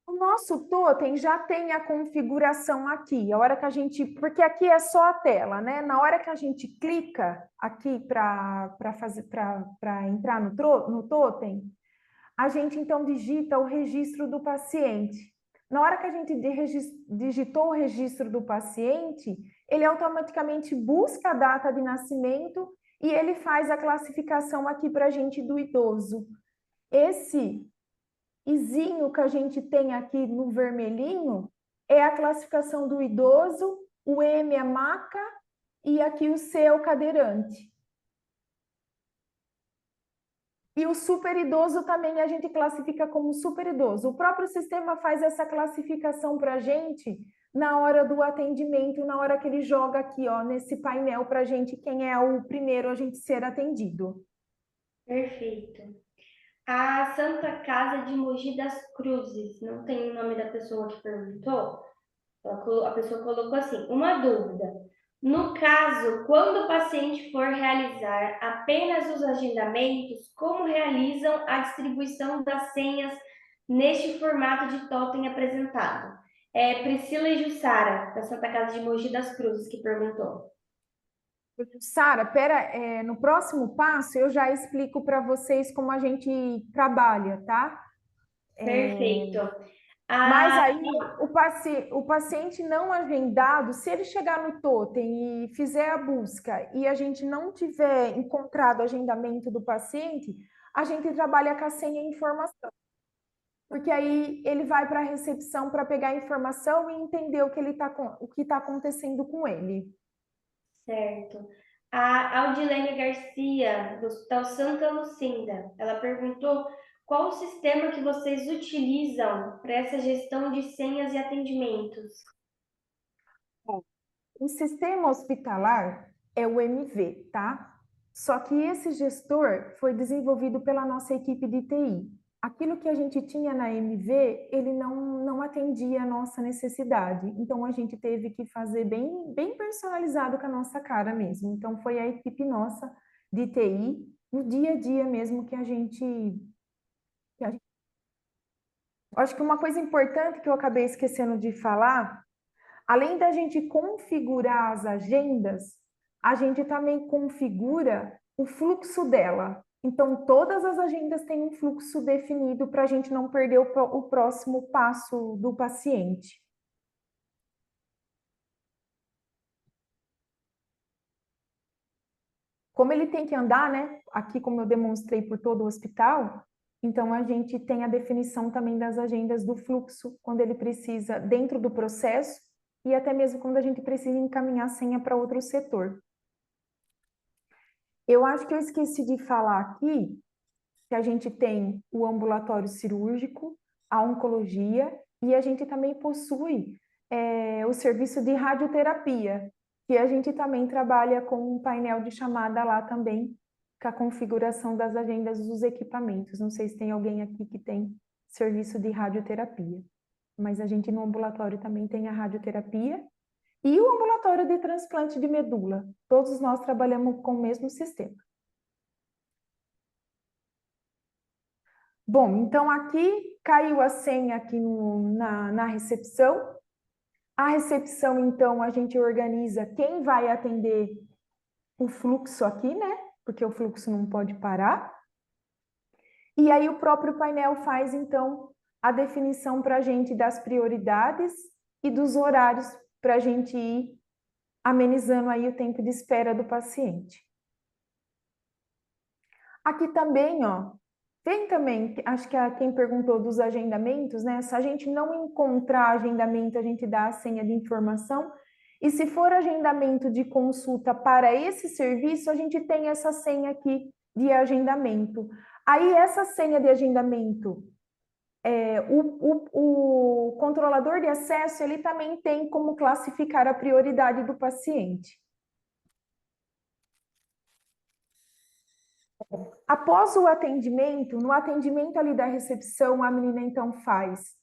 O nosso totem já tem a configuração aqui, a hora que a gente, porque aqui é só a tela, né? Na hora que a gente clica aqui para entrar no totem, a gente então digita o registro do paciente. Na hora que a gente digitou o registro do paciente, ele automaticamente busca a data de nascimento e ele faz a classificação aqui para a gente do idoso. Esse izinho que a gente tem aqui no vermelhinho é a classificação do idoso, o M é maca e aqui o C é o cadeirante. E o super idoso também a gente classifica como super idoso. O próprio sistema faz essa classificação para a gente na hora do atendimento, na hora que ele joga aqui, ó, nesse painel para a gente quem é o primeiro a gente ser atendido. Perfeito. A Santa Casa de Mogi das Cruzes, não tem o nome da pessoa que perguntou? A pessoa colocou assim: uma dúvida. No caso, quando o paciente for realizar apenas os agendamentos, como realizam a distribuição das senhas neste formato de totem apresentado? É Priscila e Jussara, da Santa Casa de Mogi das Cruzes, que perguntou. Sara, no próximo passo eu já explico para vocês como a gente trabalha, tá? Perfeito. Mas aí o paciente não agendado, se ele chegar no totem e fizer a busca e a gente não tiver encontrado o agendamento do paciente, a gente trabalha com a senha e informação. Porque aí ele vai para a recepção para pegar a informação e entender o que está acontecendo com ele. Certo. A Audilene Garcia, do Hospital Santa Lucinda, ela perguntou qual o sistema que vocês utilizam para essa gestão de senhas e atendimentos. O sistema hospitalar é o MV, tá? Só que esse gestor foi desenvolvido pela nossa equipe de TI. Aquilo que a gente tinha na MV, ele não atendia a nossa necessidade. Então, a gente teve que fazer bem personalizado com a nossa cara mesmo. Então, foi a equipe nossa de TI, no dia a dia mesmo, que a gente... Acho que uma coisa importante que eu acabei esquecendo de falar, além da gente configurar as agendas, a gente também configura o fluxo dela. Então, todas as agendas têm um fluxo definido para a gente não perder o próximo passo do paciente. Como ele tem que andar, né? Aqui, como eu demonstrei por todo o hospital, então a gente tem a definição também das agendas do fluxo, quando ele precisa, dentro do processo, e até mesmo quando a gente precisa encaminhar a senha para outro setor. Eu acho que eu esqueci de falar aqui que a gente tem o ambulatório cirúrgico, a oncologia, e a gente também possui o serviço de radioterapia, que a gente também trabalha com um painel de chamada lá também, com a configuração das agendas dos equipamentos. Não sei se tem alguém aqui que tem serviço de radioterapia, mas a gente no ambulatório também tem a radioterapia e o ambulatório de transplante de medula. Todos nós trabalhamos com o mesmo sistema. Bom, então aqui caiu a senha aqui na recepção. A recepção, então, a gente organiza quem vai atender o fluxo aqui, né? Porque o fluxo não pode parar. E aí o próprio painel faz, então, a definição para a gente das prioridades e dos horários para a gente ir amenizando aí o tempo de espera do paciente. Aqui também, ó, tem também, acho que quem perguntou dos agendamentos, né? Se a gente não encontrar agendamento, a gente dá a senha de informação. E se for agendamento de consulta para esse serviço, a gente tem essa senha aqui de agendamento. Aí, essa senha de agendamento, o controlador de acesso, ele também tem como classificar a prioridade do paciente. Após o atendimento, no atendimento ali da recepção, a menina então faz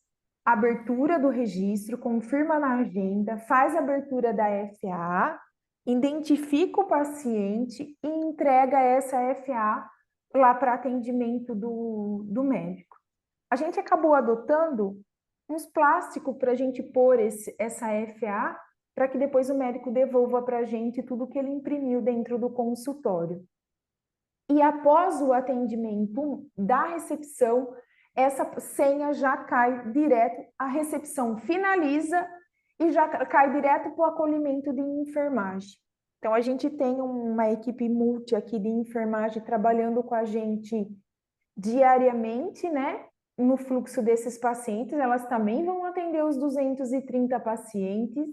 a abertura do registro, confirma na agenda, faz a abertura da FA, identifica o paciente e entrega essa FA lá para atendimento do médico. A gente acabou adotando uns plásticos para a gente pôr essa FA, para que depois o médico devolva para a gente tudo que ele imprimiu dentro do consultório. E após o atendimento da recepção, essa senha já cai direto, a recepção finaliza e já cai direto para o acolhimento de enfermagem. Então, a gente tem uma equipe multi aqui de enfermagem trabalhando com a gente diariamente, né? No fluxo desses pacientes, elas também vão atender os 230 pacientes.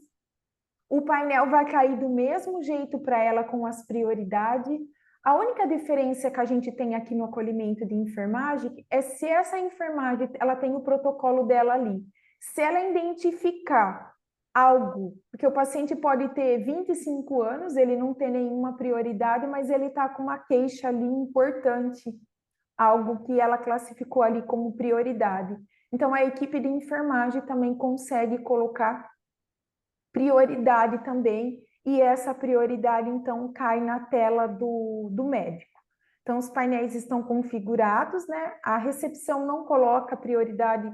O painel vai cair do mesmo jeito para ela com as prioridades. A única diferença que a gente tem aqui no acolhimento de enfermagem é se essa enfermagem ela tem o protocolo dela ali. Se ela identificar algo, porque o paciente pode ter 25 anos, ele não tem nenhuma prioridade, mas ele está com uma queixa ali importante, algo que ela classificou ali como prioridade. Então, a equipe de enfermagem também consegue colocar prioridade também, e essa prioridade, então, cai na tela do médico. Então, os painéis estão configurados, né? A recepção não coloca prioridade,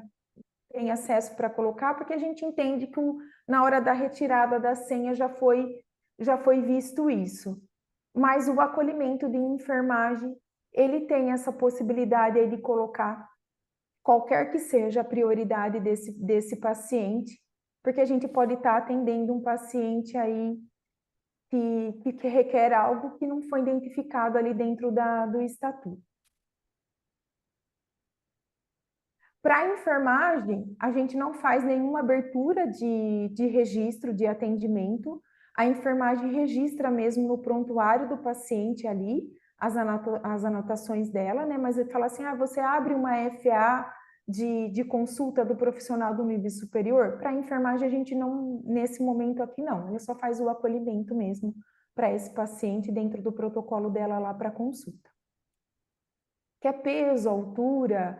tem acesso para colocar, porque a gente entende que na hora da retirada da senha já foi visto isso. Mas o acolhimento de enfermagem, ele tem essa possibilidade aí de colocar qualquer que seja a prioridade desse paciente, porque a gente pode estar atendendo um paciente aí que requer algo que não foi identificado ali dentro do estatuto. Para a enfermagem, a gente não faz nenhuma abertura de registro de atendimento, a enfermagem registra mesmo no prontuário do paciente ali as anotações dela, né? Mas ele fala assim, você abre uma FA de consulta do profissional do nível superior? Para a enfermagem, a gente não, nesse momento aqui não, ela só faz o acolhimento mesmo para esse paciente dentro do protocolo dela lá para consulta. Que é peso, altura,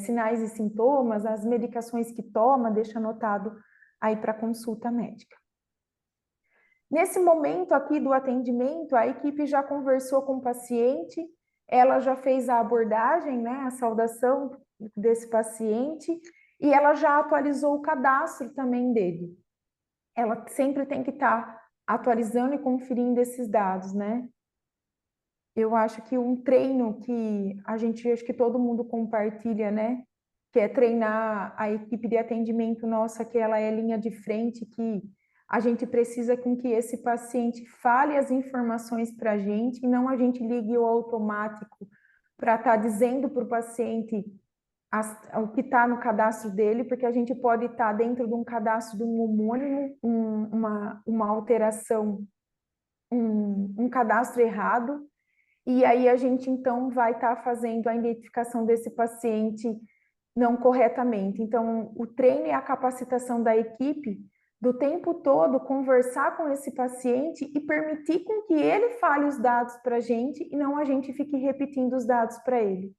sinais e sintomas, as medicações que toma, deixa anotado aí para consulta médica. Nesse momento aqui do atendimento, a equipe já conversou com o paciente, ela já fez a abordagem, né, a saudação desse paciente, e ela já atualizou o cadastro também dele. Ela sempre tem que estar atualizando e conferindo esses dados, né? Eu acho que um treino que acho que todo mundo compartilha, né? Que é treinar a equipe de atendimento nossa, que ela é linha de frente, que A gente precisa com que esse paciente fale as informações para a gente e não a gente ligue o automático para estar dizendo para o paciente o que está no cadastro dele, porque a gente pode estar dentro de um cadastro de um homônimo, uma alteração, um cadastro errado, e aí a gente então vai estar fazendo a identificação desse paciente não corretamente. Então, o treino e a capacitação da equipe do tempo todo conversar com esse paciente e permitir com que ele fale os dados para a gente e não a gente fique repetindo os dados para ele.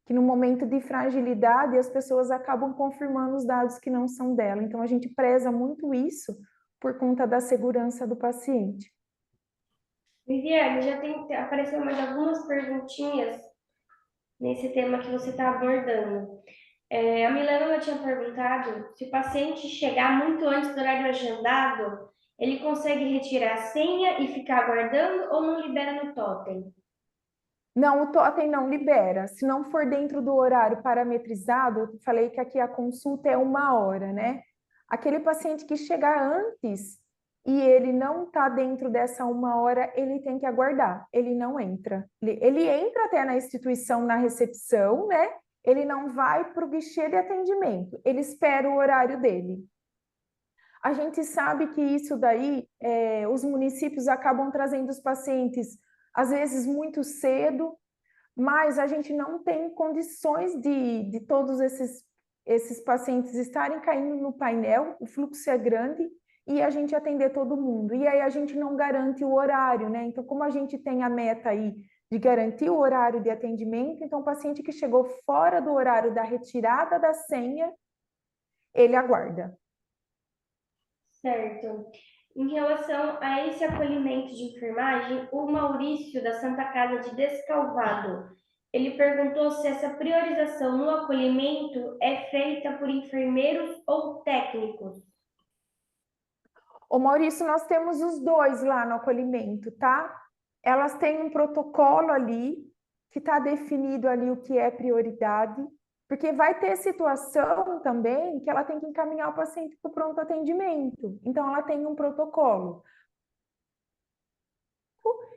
Que no momento de fragilidade as pessoas acabam confirmando os dados que não são dela. Então a gente preza muito isso por conta da segurança do paciente. Viviane, apareceu mais algumas perguntinhas nesse tema que você está abordando. A Milena ela tinha perguntado se o paciente chegar muito antes do horário agendado, ele consegue retirar a senha e ficar aguardando ou não libera no totem? Não, o totem não libera. Se não for dentro do horário parametrizado, eu falei que aqui a consulta é 1 hora, né? Aquele paciente que chegar antes e ele não está dentro dessa 1 hora, ele tem que aguardar, ele não entra. Ele entra até na instituição, na recepção, né? Ele não vai para o guichê de atendimento, ele espera o horário dele. A gente sabe que isso daí, os municípios acabam trazendo os pacientes, às vezes muito cedo, mas a gente não tem condições de todos esses pacientes estarem caindo no painel, o fluxo é grande, e a gente atender todo mundo. E aí a gente não garante o horário, né? Então, como a gente tem a meta aí de garantir o horário de atendimento, então o paciente que chegou fora do horário da retirada da senha, ele aguarda. Certo. Em relação a esse acolhimento de enfermagem, o Maurício, da Santa Casa de Descalvado, ele perguntou se essa priorização no acolhimento é feita por enfermeiros ou técnicos. Ô Maurício, nós temos os dois lá no acolhimento, tá? Elas têm um protocolo ali, que está definido ali o que é prioridade, porque vai ter situação também que ela tem que encaminhar o paciente para o pronto atendimento. Então, ela tem um protocolo.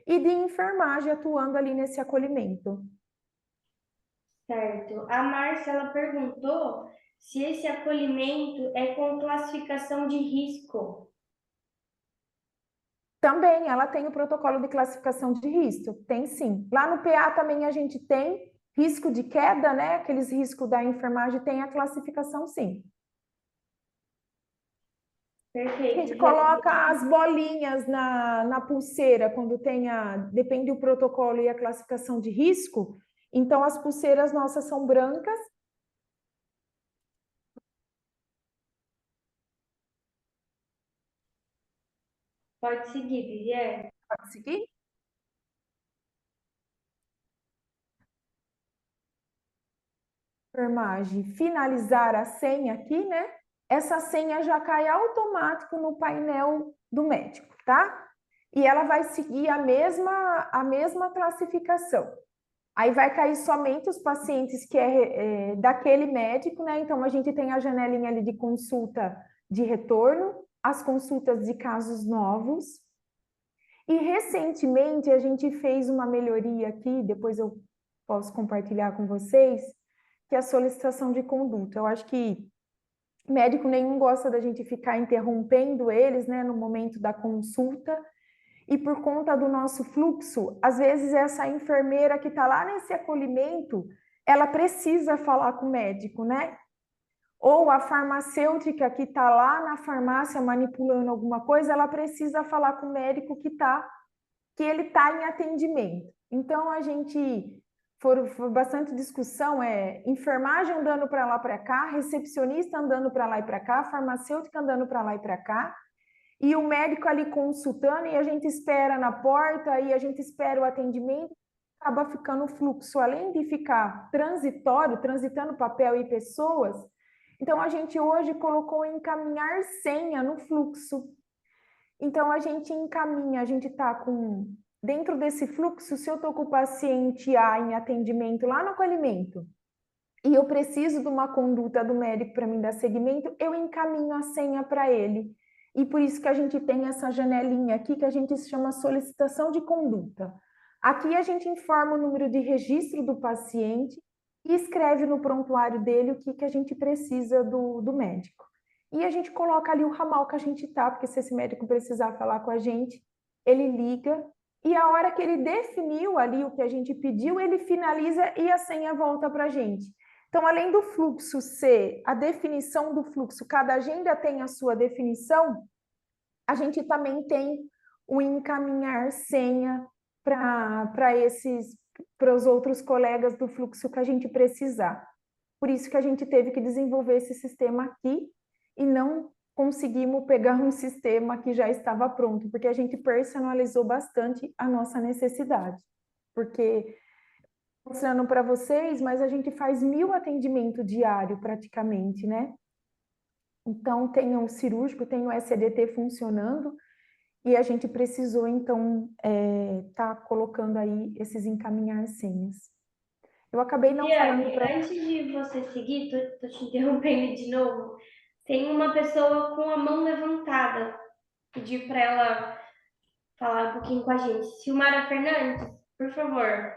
E de enfermagem atuando ali nesse acolhimento. Certo. A Márcia, ela perguntou se esse acolhimento é com classificação de risco. Também, ela tem o protocolo de classificação de risco, tem sim. Lá no PA também a gente tem risco de queda, né? Aqueles riscos da enfermagem, tem a classificação sim. Perfeito. A gente coloca as bolinhas na pulseira quando depende do protocolo e a classificação de risco. Então, as pulseiras nossas são brancas. Pode seguir, Viviane. Pode seguir? Enfermagem, finalizar a senha aqui, né? Essa senha já cai automático no painel do médico, tá? E ela vai seguir a mesma classificação. Aí vai cair somente os pacientes que é daquele médico, né? Então a gente tem a janelinha ali de consulta de retorno, as consultas de casos novos. E recentemente a gente fez uma melhoria aqui, depois eu posso compartilhar com vocês, que é a solicitação de conduta. Eu acho que médico nenhum gosta da gente ficar interrompendo eles, né, no momento da consulta, e por conta do nosso fluxo, às vezes essa enfermeira que está lá nesse acolhimento, ela precisa falar com o médico, né? Ou a farmacêutica que está lá na farmácia manipulando alguma coisa, ela precisa falar com o médico que ele está em atendimento. Então, a gente foi bastante discussão, enfermagem andando para lá para cá, recepcionista andando para lá e para cá, farmacêutica andando para lá e para cá, e o médico ali consultando, e a gente espera na porta, e a gente espera o atendimento, acaba ficando fluxo, além de ficar transitório, transitando papel e pessoas. Então, a gente hoje colocou encaminhar senha no fluxo. Então, a gente encaminha, a gente está dentro desse fluxo, se eu estou com o paciente A em atendimento lá no acolhimento, e eu preciso de uma conduta do médico para me dar seguimento, eu encaminho a senha para ele. e por isso que a gente tem essa janelinha aqui que a gente chama solicitação de conduta. Aqui a gente informa o número de registro do paciente e escreve no prontuário dele o que a gente precisa do médico. E a gente coloca ali o ramal que a gente tá, porque se esse médico precisar falar com a gente, ele liga, e a hora que ele definiu ali o que a gente pediu, ele finaliza e a senha volta para a gente. Então, além do fluxo ser a definição do fluxo, cada agenda tem a sua definição, a gente também tem o encaminhar senha para os outros colegas do fluxo que a gente precisar. Por isso que a gente teve que desenvolver esse sistema aqui e não conseguimos pegar um sistema que já estava pronto, porque a gente personalizou bastante a nossa necessidade. Porque, mostrando para vocês, mas a gente faz 1000 atendimentos diários praticamente, né? Então, tem um cirúrgico, tem o SEDT funcionando, e a gente precisou, então, tá colocando aí esses encaminhar senhas. Eu acabei não falando para... Antes de você seguir, tô te interrompendo de novo, tem uma pessoa com a mão levantada. Pedi para ela falar um pouquinho com a gente. Silmara Fernandes, por favor.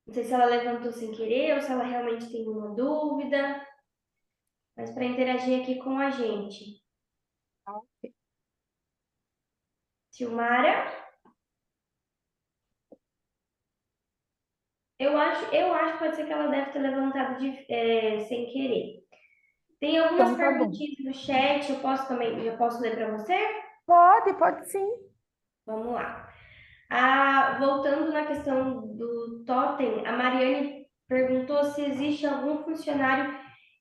Não sei se ela levantou sem querer ou se ela realmente tem uma dúvida, mas para interagir aqui com a gente. Silmara? Eu acho que pode ser que ela deve ter levantado sem querer. Tem algumas Então, tá bom. perguntinhas no chat, já posso ler para você? Pode sim. Vamos lá. Voltando na questão do totem, a Mariane perguntou se existe algum funcionário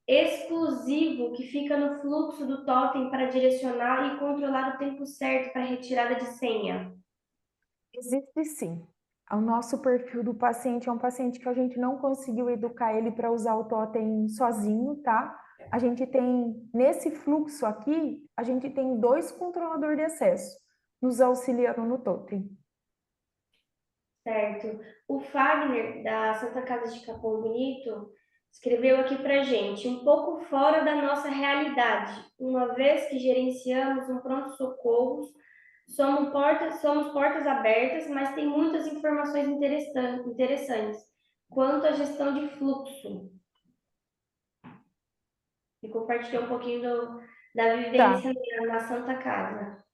exclusivo que fica no fluxo do totem para direcionar e controlar o tempo certo para retirada de senha. Existe sim. O nosso perfil do paciente é um paciente que a gente não conseguiu educar ele para usar o totem sozinho, tá? A gente tem, nesse fluxo aqui, a gente tem 2 controladores de acesso nos auxiliando no totem. Certo. O Fagner, da Santa Casa de Capão Bonito, escreveu aqui para gente, um pouco fora da nossa realidade, uma vez que gerenciamos um pronto-socorro, somos portas abertas, mas tem muitas informações interessantes quanto à gestão de fluxo. E compartilhou um pouquinho da vivência na Santa Casa.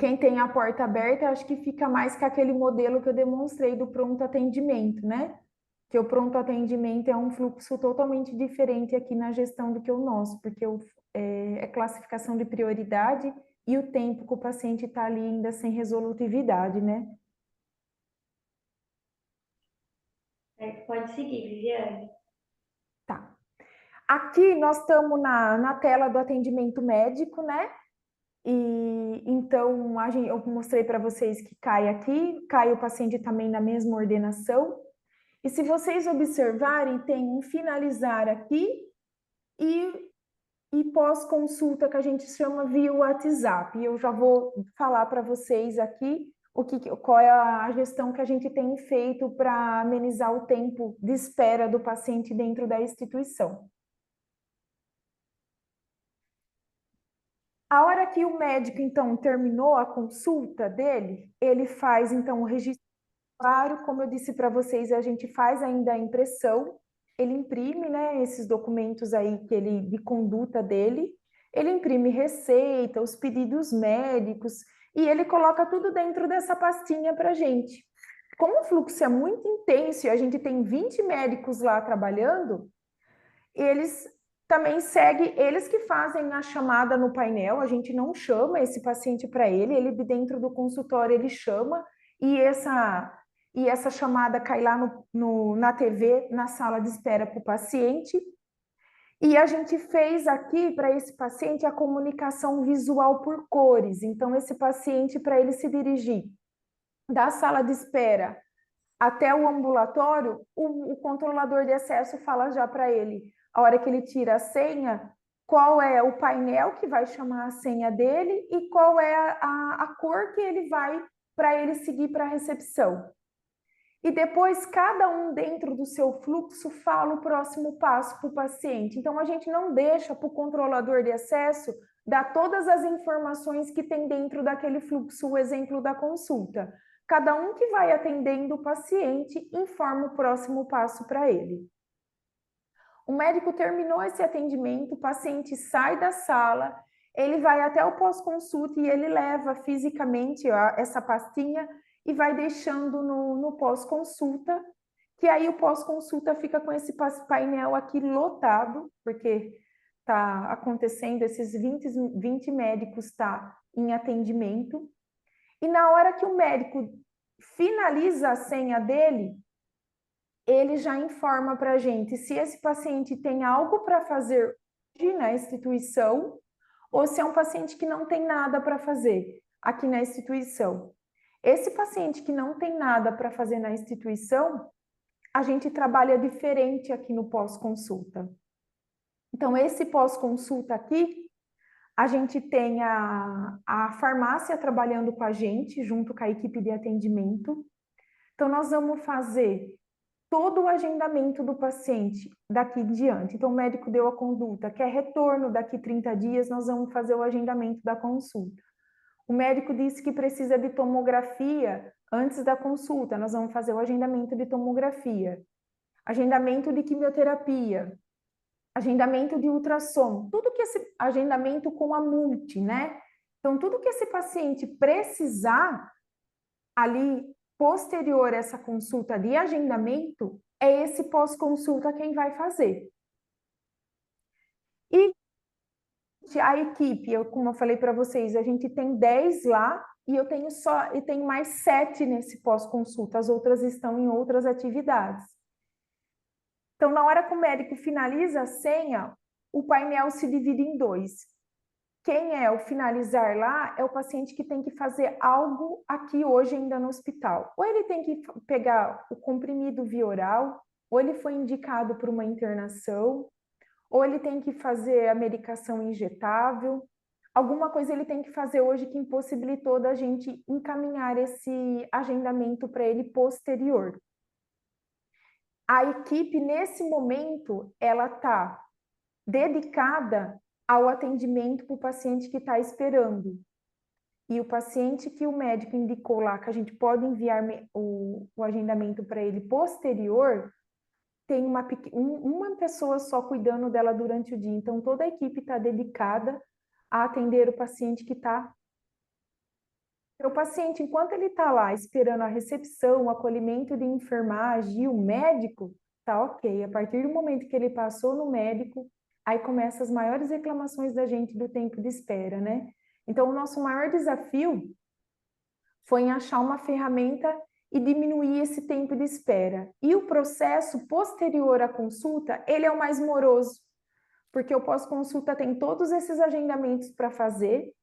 Quem tem a porta aberta, acho que fica mais com aquele modelo que eu demonstrei do pronto atendimento, né? Que o pronto atendimento é um fluxo totalmente diferente aqui na gestão do que o nosso, porque é classificação de prioridade e o tempo que o paciente está ali ainda sem resolutividade, né? Pode seguir, Viviane. Tá. Aqui nós estamos na tela do atendimento médico, né? E então eu mostrei para vocês que cai aqui, cai o paciente também na mesma ordenação. E se vocês observarem, tem um finalizar aqui e pós-consulta que a gente chama via WhatsApp. E eu já vou falar para vocês aqui qual é a gestão que a gente tem feito para amenizar o tempo de espera do paciente dentro da instituição. A hora que o médico, então, terminou a consulta dele, ele faz, então, o registro. Claro, como eu disse para vocês, a gente faz ainda a impressão, ele imprime, né, esses documentos aí de conduta dele, ele imprime receita, os pedidos médicos, e ele coloca tudo dentro dessa pastinha para a gente. Como o fluxo é muito intenso e a gente tem 20 médicos lá trabalhando, eles também seguem, eles que fazem a chamada no painel, a gente não chama esse paciente para ele dentro do consultório ele chama, e essa chamada cai lá na TV, na sala de espera para o paciente. E a gente fez aqui para esse paciente a comunicação visual por cores. Então, esse paciente, para ele se dirigir da sala de espera até o ambulatório, o controlador de acesso fala já para ele, a hora que ele tira a senha, qual é o painel que vai chamar a senha dele e qual é a cor que ele vai para ele seguir para a recepção. E depois, cada um dentro do seu fluxo fala o próximo passo para o paciente. Então, a gente não deixa para o controlador de acesso dá todas as informações que tem dentro daquele fluxo, o exemplo da consulta. Cada um que vai atendendo o paciente informa o próximo passo para ele. O médico terminou esse atendimento, o paciente sai da sala, ele vai até o pós-consulta e ele leva fisicamente essa pastinha e vai deixando no pós-consulta, que aí o pós-consulta fica com esse painel aqui lotado, porque está acontecendo, esses 20 médicos tá em atendimento, e na hora que o médico finaliza a senha dele, ele já informa para a gente se esse paciente tem algo para fazer hoje na instituição ou se é um paciente que não tem nada para fazer aqui na instituição. Esse paciente que não tem nada para fazer na instituição, a gente trabalha diferente aqui no pós-consulta. Então, esse pós-consulta aqui, a gente tem a farmácia trabalhando com a gente, junto com a equipe de atendimento. Então, nós vamos fazer todo o agendamento do paciente daqui em diante. Então, o médico deu a conduta, quer retorno daqui 30 dias, nós vamos fazer o agendamento da consulta. O médico disse que precisa de tomografia antes da consulta, nós vamos fazer o agendamento de tomografia. Agendamento de quimioterapia, agendamento de ultrassom, tudo que esse agendamento com a multi, né? Então, tudo que esse paciente precisar ali posterior a essa consulta de agendamento, é esse pós-consulta quem vai fazer. E a equipe, como eu falei para vocês, a gente tem 10 lá e eu tenho mais 7 nesse pós-consulta, as outras estão em outras atividades. Então, na hora que o médico finaliza a senha, o painel se divide em 2. Quem é o finalizar lá é o paciente que tem que fazer algo aqui hoje ainda no hospital. Ou ele tem que pegar o comprimido via oral, ou ele foi indicado por uma internação, ou ele tem que fazer a medicação injetável. Alguma coisa ele tem que fazer hoje que impossibilitou da gente encaminhar esse agendamento para ele posterior. A equipe, nesse momento, ela está dedicada ao atendimento para o paciente que está esperando. E o paciente que o médico indicou lá, que a gente pode enviar o agendamento para ele posterior, tem uma pessoa só cuidando dela durante o dia. Então, toda a equipe está dedicada a atender o paciente que está... O paciente, enquanto ele está lá esperando a recepção, o acolhimento de enfermagem e o médico, tá ok. A partir do momento que ele passou no médico, aí começam as maiores reclamações da gente do tempo de espera, né? Então, o nosso maior desafio foi em achar uma ferramenta e diminuir esse tempo de espera. E o processo posterior à consulta, ele é o mais moroso, porque o pós-consulta tem todos esses agendamentos para fazer,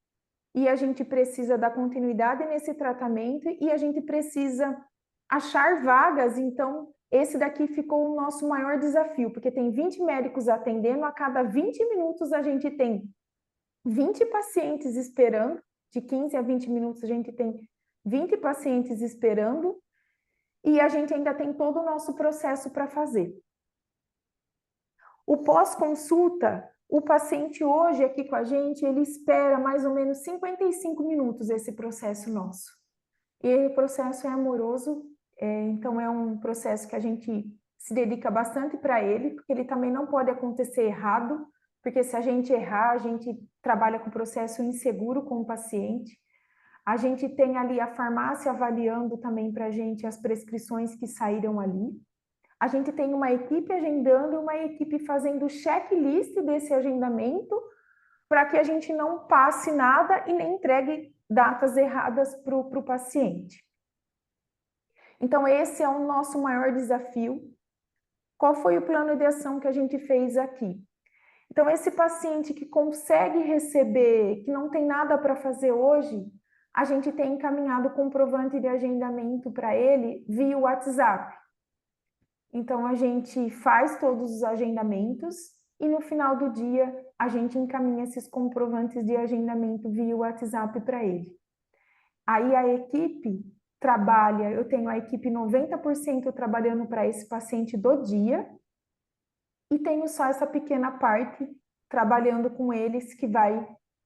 e a gente precisa dar continuidade nesse tratamento e a gente precisa achar vagas. Então, esse daqui ficou o nosso maior desafio, porque tem 20 médicos atendendo, a cada 20 minutos a gente tem 20 pacientes esperando, de 15 a 20 minutos a gente tem 20 pacientes esperando, e a gente ainda tem todo o nosso processo para fazer. O pós-consulta, o paciente hoje aqui com a gente, ele espera mais ou menos 55 minutos esse processo nosso. E o processo é amoroso, então é um processo que a gente se dedica bastante para ele, porque ele também não pode acontecer errado, porque se a gente errar, a gente trabalha com processo inseguro com o paciente. A gente tem ali a farmácia avaliando também para a gente as prescrições que saíram ali. A gente tem uma equipe agendando e uma equipe fazendo checklist desse agendamento para que a gente não passe nada e nem entregue datas erradas para o paciente. Então, esse é o nosso maior desafio. Qual foi o plano de ação que a gente fez aqui? Então, esse paciente que consegue receber, que não tem nada para fazer hoje, a gente tem encaminhado o comprovante de agendamento para ele via WhatsApp. Então, a gente faz todos os agendamentos e no final do dia a gente encaminha esses comprovantes de agendamento via WhatsApp para ele. Aí a equipe trabalha, eu tenho a equipe 90% trabalhando para esse paciente do dia e tenho só essa pequena parte trabalhando com eles que vai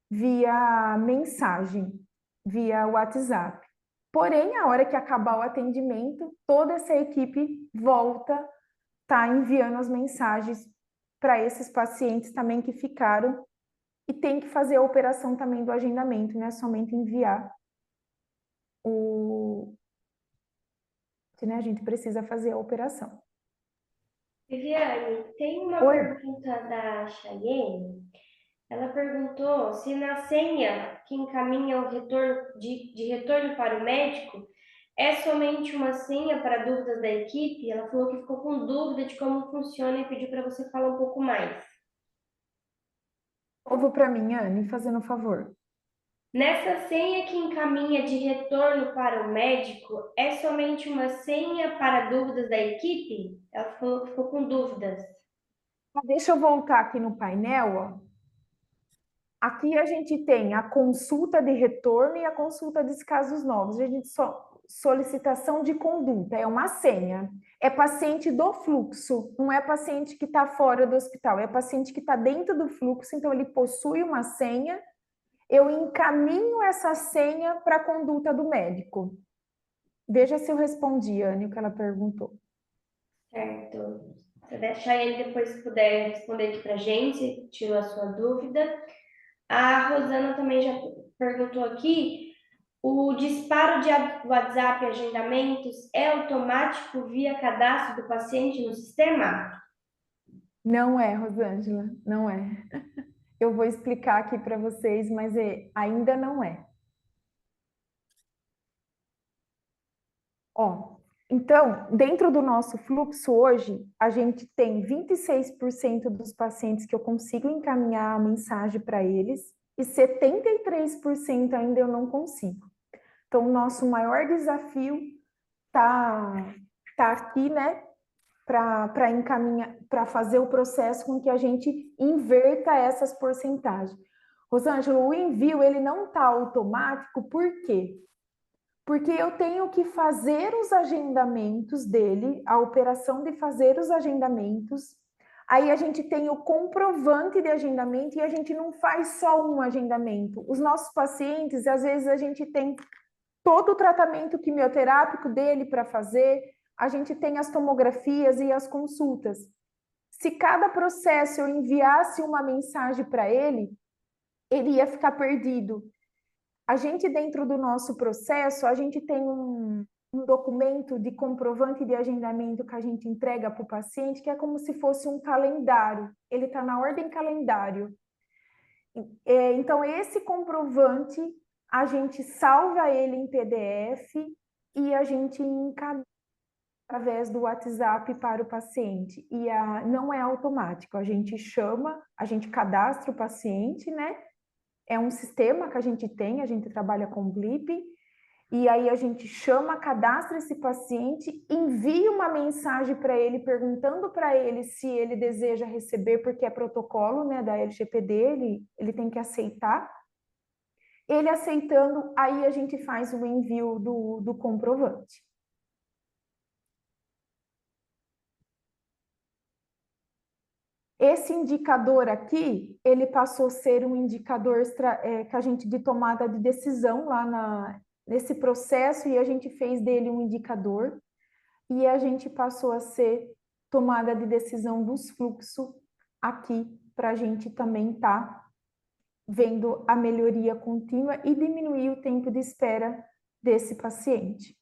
via mensagem, via WhatsApp. Porém, a hora que acabar o atendimento, toda essa equipe volta, tá enviando as mensagens para esses pacientes também que ficaram e tem que fazer a operação também do agendamento, não é somente enviar o... né? A gente precisa fazer a operação. Viviane, tem uma Oi. pergunta da Chayenne. Ela perguntou se na senha que encaminha o retorno de retorno para o médico é somente uma senha para dúvidas da equipe. Ela falou que ficou com dúvida de como funciona e pediu para você falar um pouco mais. Ovo para mim, Anne, fazendo um favor. Nessa senha que encaminha de retorno para o médico, é somente uma senha para dúvidas da equipe? Ela falou que ficou com dúvidas. Deixa eu voltar aqui no painel, ó. Aqui a gente tem a consulta de retorno e a consulta dos casos novos. A gente solicitação de conduta, é uma senha. É paciente do fluxo, não é paciente que está fora do hospital, é paciente que está dentro do fluxo, então ele possui uma senha. Eu encaminho essa senha para a conduta do médico. Veja se eu respondi, Anne, o que ela perguntou. Certo. Se a Chayenne depois puder responder aqui para a gente, tirou a sua dúvida. A Rosana também já perguntou aqui, o disparo de WhatsApp e agendamentos é automático via cadastro do paciente no sistema? Não é, Rosângela, não é. Eu vou explicar aqui para vocês, mas ainda não é. Ó, então, dentro do nosso fluxo hoje, a gente tem 26% dos pacientes que eu consigo encaminhar a mensagem para eles e 73% ainda eu não consigo. Então, o nosso maior desafio tá aqui, né, para encaminhar, para fazer o processo com que a gente inverta essas porcentagens. Rosângela, o envio ele não está automático, por quê? Porque eu tenho que fazer os agendamentos dele, a operação de fazer os agendamentos. Aí a gente tem o comprovante de agendamento e a gente não faz só um agendamento. Os nossos pacientes, às vezes a gente tem todo o tratamento quimioterápico dele para fazer, a gente tem as tomografias e as consultas. Se cada processo eu enviasse uma mensagem para ele, ele ia ficar perdido. A gente, dentro do nosso processo, a gente tem um documento de comprovante de agendamento que a gente entrega para o paciente, que é como se fosse um calendário. Ele está na ordem calendário. Então, esse comprovante, a gente salva ele em PDF e a gente encaminha através do WhatsApp para o paciente. E não é automático, a gente chama, a gente cadastra o paciente, né? É um sistema que a gente tem, a gente trabalha com Blip, e aí a gente chama, cadastra esse paciente, envia uma mensagem para ele, perguntando para ele se ele deseja receber, porque é protocolo, né, da LGPD, ele tem que aceitar. Ele aceitando, aí a gente faz o envio do comprovante. Esse indicador aqui, ele passou a ser um indicador que a gente de tomada de decisão lá nesse processo e a gente fez dele um indicador e a gente passou a ser tomada de decisão dos fluxos aqui para a gente também estar vendo a melhoria contínua e diminuir o tempo de espera desse paciente.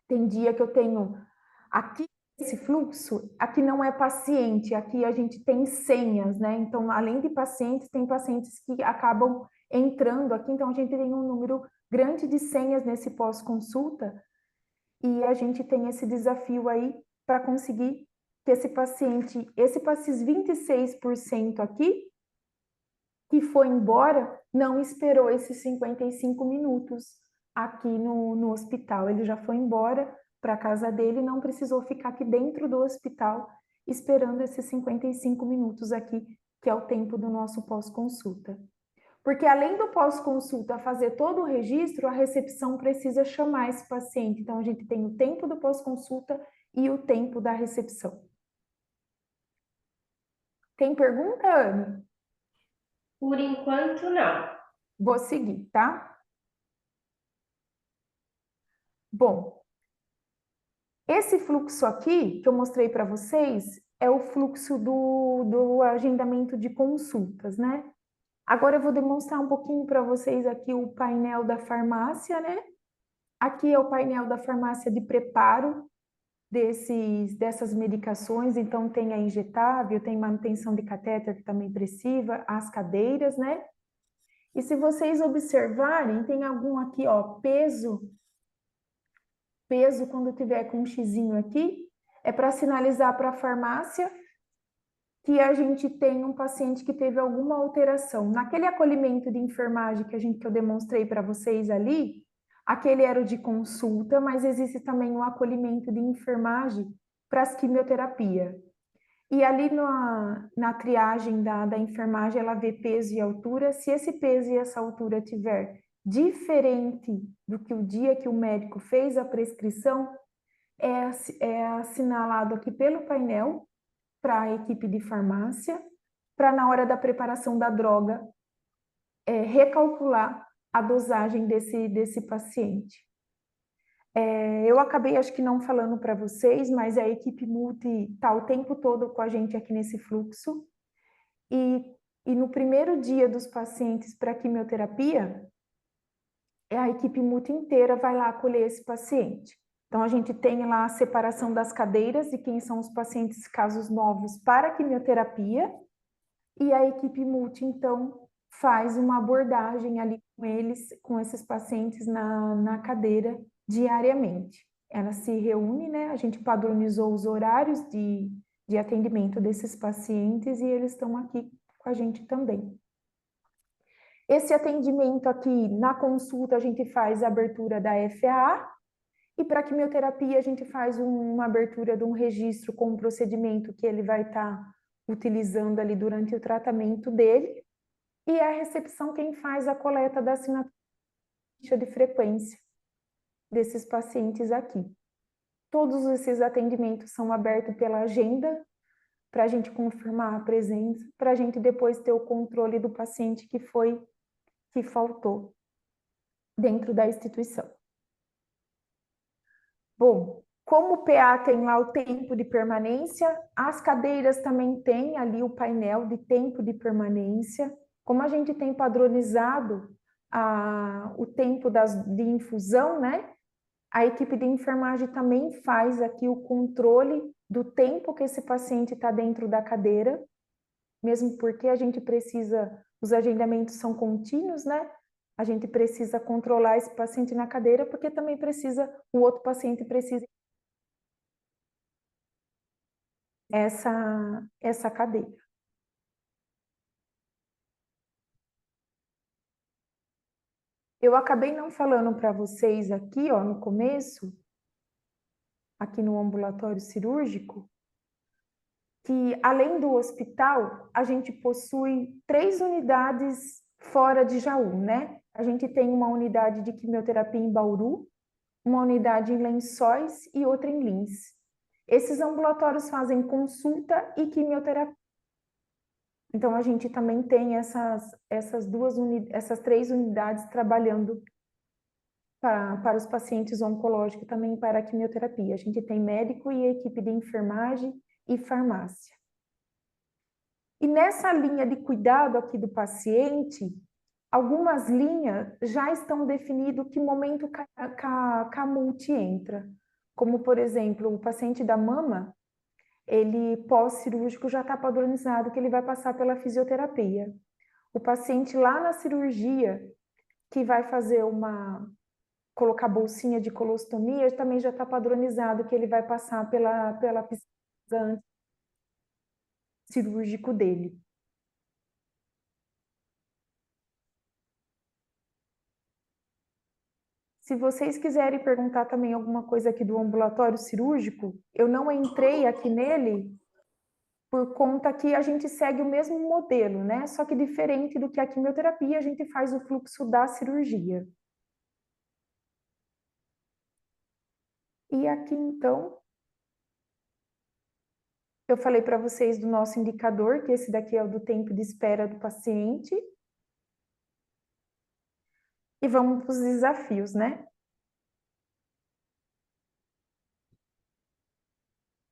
Tem dia que eu tenho aqui esse fluxo, aqui não é paciente, aqui a gente tem senhas, né? Então, além de pacientes, tem pacientes que acabam entrando aqui, então a gente tem um número grande de senhas nesse pós-consulta e a gente tem esse desafio aí para conseguir que esses 26% aqui, que foi embora, não esperou esses 55 minutos aqui no hospital, ele já foi embora para a casa dele, não precisou ficar aqui dentro do hospital esperando esses 55 minutos aqui, que é o tempo do nosso pós-consulta. Porque além do pós-consulta fazer todo o registro, a recepção precisa chamar esse paciente. Então, a gente tem o tempo do pós-consulta e o tempo da recepção. Tem pergunta, Anne? Por enquanto, não. Vou seguir, tá? Bom, esse fluxo aqui que eu mostrei para vocês é o fluxo do agendamento de consultas, né? Agora eu vou demonstrar um pouquinho para vocês aqui o painel da farmácia, né? Aqui é o painel da farmácia de preparo dessas medicações, então tem a injetável, tem manutenção de catéter que também precisa, as cadeiras, né? E se vocês observarem, tem algum aqui, ó, peso quando tiver com um xizinho aqui, é para sinalizar para a farmácia que a gente tem um paciente que teve alguma alteração. Naquele acolhimento de enfermagem que eu demonstrei para vocês ali, aquele era o de consulta, mas existe também um acolhimento de enfermagem para as quimioterapia. E ali na triagem da enfermagem, ela vê peso e altura. Se esse peso e essa altura tiver diferente do que o dia que o médico fez a prescrição, é assinalado aqui pelo painel para a equipe de farmácia, para na hora da preparação da droga, recalcular a dosagem desse paciente. Eu acabei, acho que não falando para vocês, mas a equipe multi está o tempo todo com a gente aqui nesse fluxo. E no primeiro dia dos pacientes para quimioterapia, a equipe multi inteira vai lá acolher esse paciente. Então, a gente tem lá a separação das cadeiras de quem são os pacientes, casos novos, para quimioterapia, e a equipe multi, então, faz uma abordagem ali com eles, com esses pacientes na cadeira diariamente. Ela se reúne, né? A gente padronizou os horários de atendimento desses pacientes e eles estão aqui com a gente também. Esse atendimento aqui, na consulta, a gente faz a abertura da FA, e para quimioterapia a gente faz uma abertura de um registro com um procedimento que ele vai estar utilizando ali durante o tratamento dele, e a recepção quem faz a coleta da assinatura de frequência desses pacientes aqui. Todos esses atendimentos são abertos pela agenda, para a gente confirmar a presença, para a gente depois ter o controle do paciente que faltou dentro da instituição. Bom, como o PA tem lá o tempo de permanência, as cadeiras também têm ali o painel de tempo de permanência. Como a gente tem padronizado o tempo de infusão, né? A equipe de enfermagem também faz aqui o controle do tempo que esse paciente está dentro da cadeira, mesmo porque a gente precisa, os agendamentos são contínuos, né? A gente precisa controlar esse paciente na cadeira, porque também o outro paciente precisa essa cadeira. Eu acabei não falando para vocês aqui, ó, no começo, aqui no ambulatório cirúrgico, que além do hospital, a gente possui 3 unidades fora de Jaú, né? A gente tem uma unidade de quimioterapia em Bauru, uma unidade em Lençóis e outra em Lins. Esses ambulatórios fazem consulta e quimioterapia. Então, a gente também tem essas 3 unidades trabalhando para os pacientes oncológicos, também para a quimioterapia. A gente tem médico e equipe de enfermagem e farmácia. E nessa linha de cuidado aqui do paciente, algumas linhas já estão definidas que momento que a multi entra. Como, por exemplo, o paciente da mama, ele pós-cirúrgico já está padronizado que ele vai passar pela fisioterapia. O paciente lá na cirurgia, que vai fazer colocar bolsinha de colostomia, também já está padronizado que ele vai passar pela pesquisa cirúrgico dele. Se vocês quiserem perguntar também alguma coisa aqui do ambulatório cirúrgico, eu não entrei aqui nele por conta que a gente segue o mesmo modelo, né? Só que diferente do que a quimioterapia, a gente faz o fluxo da cirurgia. E aqui, então, eu falei para vocês do nosso indicador, que esse daqui é o do tempo de espera do paciente. e vamos para os desafios, né?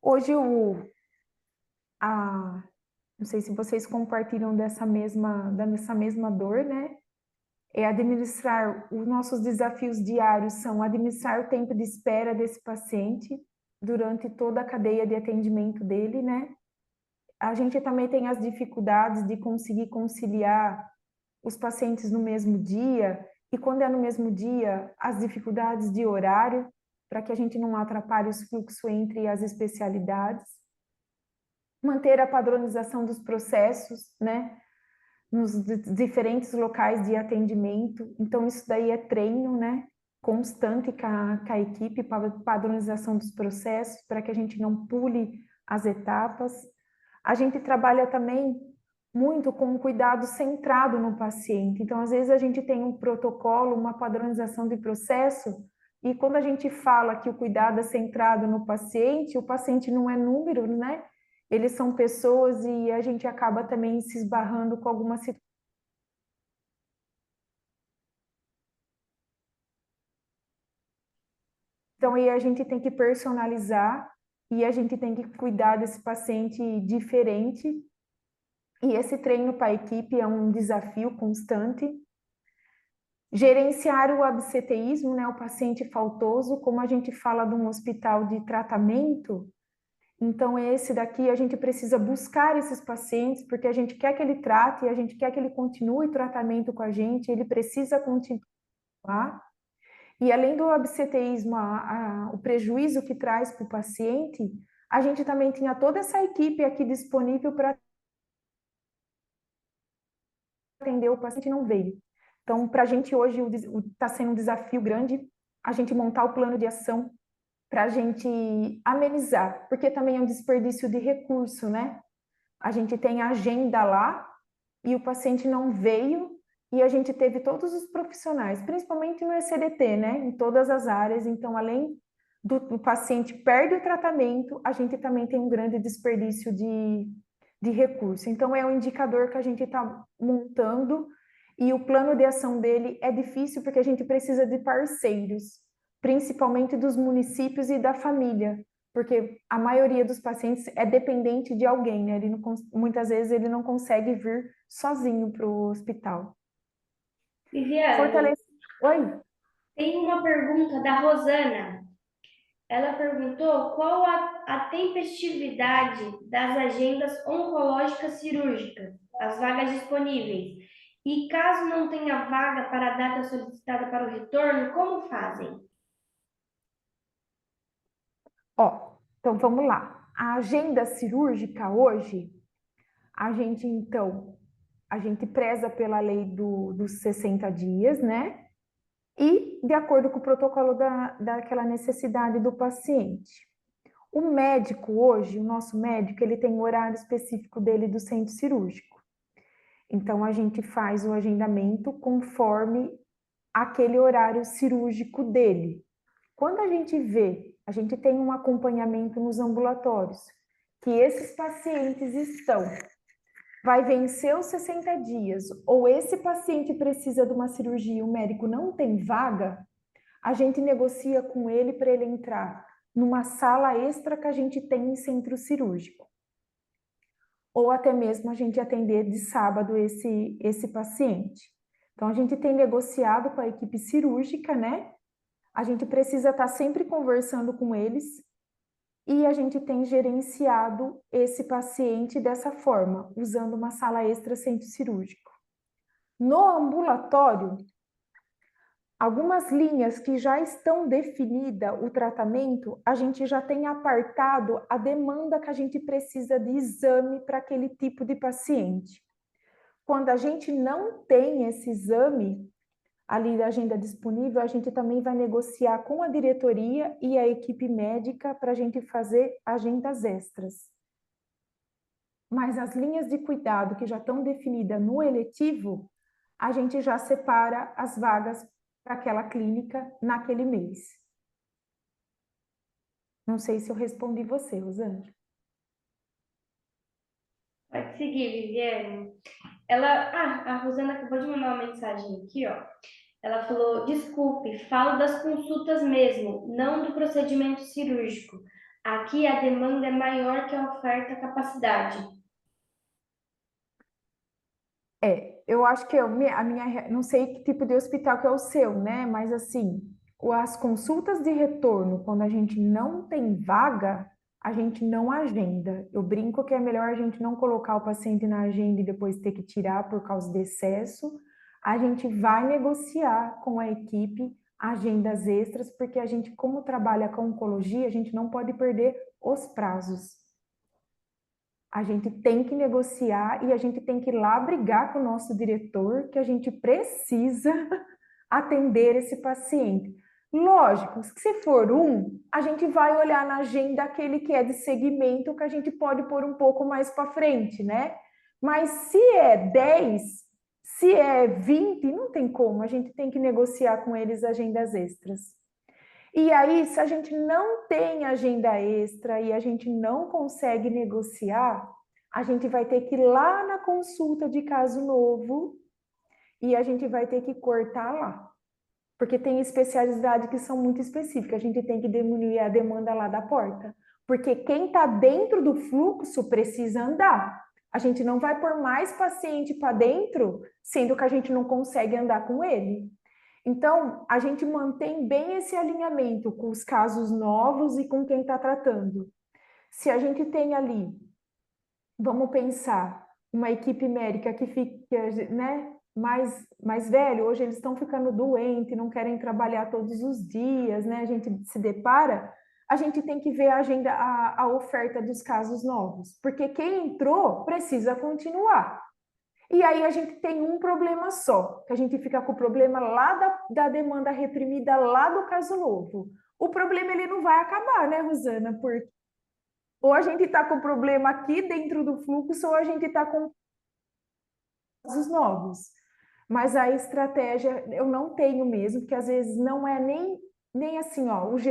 Hoje não sei se vocês compartilham dessa mesma dor, né? É administrar os nossos desafios diários são administrar o tempo de espera desse paciente durante toda a cadeia de atendimento dele, né? A gente também tem as dificuldades de conseguir conciliar os pacientes no mesmo dia, e quando é no mesmo dia, as dificuldades de horário, para que a gente não atrapalhe os fluxos entre as especialidades. Manter a padronização dos processos, né? Nos diferentes locais de atendimento. Então, isso daí é treino, né? Constante com a equipe, para padronização dos processos, para que a gente não pule as etapas. A gente trabalha também muito com um cuidado centrado no paciente. Então, às vezes, a gente tem um protocolo, uma padronização de processo, e quando a gente fala que o cuidado é centrado no paciente, o paciente não é número, né? Eles são pessoas e a gente acaba também se esbarrando com algumas situações. Então, aí a gente tem que personalizar e a gente tem que cuidar desse paciente diferente. E esse treino para a equipe é um desafio constante. Gerenciar o absenteísmo, né, o paciente faltoso, como a gente fala de um hospital de tratamento, então esse daqui a gente precisa buscar esses pacientes, porque a gente quer que ele trate, a gente quer que ele continue o tratamento com a gente, ele precisa continuar. E além do absenteísmo, o prejuízo que traz para o paciente, a gente também tinha toda essa equipe aqui disponível para atender o paciente não veio. Então, para a gente hoje está sendo um desafio grande a gente montar o plano de ação para a gente amenizar, porque também é um desperdício de recurso, né? A gente tem a agenda lá e o paciente não veio e a gente teve todos os profissionais, principalmente no ECDT, né? Em todas as áreas. Então, além do paciente perde o tratamento, a gente também tem um grande desperdício de recurso. Então, é um indicador que a gente está montando e o plano de ação dele é difícil porque a gente precisa de parceiros, principalmente dos municípios e da família, porque a maioria dos pacientes é dependente de alguém, né? Muitas vezes ele não consegue vir sozinho para o hospital. Viviane, Oi? tem uma pergunta da Rosana. Ela perguntou qual a tempestividade das agendas oncológicas cirúrgicas, as vagas disponíveis. E caso não tenha vaga para a data solicitada para o retorno, como fazem? Ó, então vamos lá. A agenda cirúrgica hoje, a gente preza pela lei dos 60 dias, né? E de acordo com o protocolo daquela necessidade do paciente. O médico hoje, o nosso médico, ele tem o horário específico dele do centro cirúrgico. Então, a gente faz o agendamento conforme aquele horário cirúrgico dele. Quando a gente vê, a gente tem um acompanhamento nos ambulatórios, que esses pacientes vai vencer os 60 dias, ou esse paciente precisa de uma cirurgia e o médico não tem vaga, a gente negocia com ele para ele entrar numa sala extra que a gente tem em centro cirúrgico. Ou até mesmo a gente atender de sábado esse paciente. Então, a gente tem negociado com a equipe cirúrgica, né? A gente precisa estar sempre conversando com eles e a gente tem gerenciado esse paciente dessa forma, usando uma sala extra centro cirúrgico. No ambulatório, algumas linhas que já estão definida o tratamento, a gente já tem apartado a demanda que a gente precisa de exame para aquele tipo de paciente. Quando a gente não tem esse exame ali da agenda disponível, a gente também vai negociar com a diretoria e a equipe médica para a gente fazer agendas extras. Mas as linhas de cuidado que já estão definidas no eletivo, a gente já separa as vagas para aquela clínica naquele mês. Não sei se eu respondi você, Rosângela. Pode seguir, Viviane. A Rosana acabou de mandar uma mensagem aqui, ó. Ela falou: desculpe, falo das consultas mesmo, não do procedimento cirúrgico. Aqui a demanda é maior que a oferta capacidade. Eu acho que não sei que tipo de hospital que é o seu, né? Mas assim, as consultas de retorno, quando a gente não tem vaga, a gente não agenda. Eu brinco que é melhor a gente não colocar o paciente na agenda e depois ter que tirar por causa de excesso. A gente vai negociar com a equipe agendas extras, porque a gente, como trabalha com oncologia, a gente não pode perder os prazos. A gente tem que negociar e a gente tem que ir lá brigar com o nosso diretor que a gente precisa atender esse paciente. Lógico, que se for a gente vai olhar na agenda aquele que é de segmento que a gente pode pôr um pouco mais para frente, né? Mas se é 10, se é 20, não tem como, a gente tem que negociar com eles agendas extras. E aí, se a gente não tem agenda extra e a gente não consegue negociar, a gente vai ter que ir lá na consulta de caso novo e a gente vai ter que cortar lá. Porque tem especialidades que são muito específicas, a gente tem que diminuir a demanda lá da porta. Porque quem está dentro do fluxo precisa andar. A gente não vai pôr mais paciente para dentro, sendo que a gente não consegue andar com ele. Então, a gente mantém bem esse alinhamento com os casos novos e com quem está tratando. Se a gente tem ali, vamos pensar, uma equipe médica que fica, né, mais velho, hoje eles estão ficando doentes, não querem trabalhar todos os dias, né? A gente se depara, a gente tem que ver a agenda, a oferta dos casos novos, porque quem entrou precisa continuar. E aí a gente tem um problema só, que a gente fica com o problema lá da demanda reprimida lá do caso novo. O problema ele não vai acabar, né, Rosana? Porque ou a gente está com o problema aqui dentro do fluxo, ou a gente está com casos novos. Mas a estratégia eu não tenho mesmo, porque às vezes não é nem assim, ó, os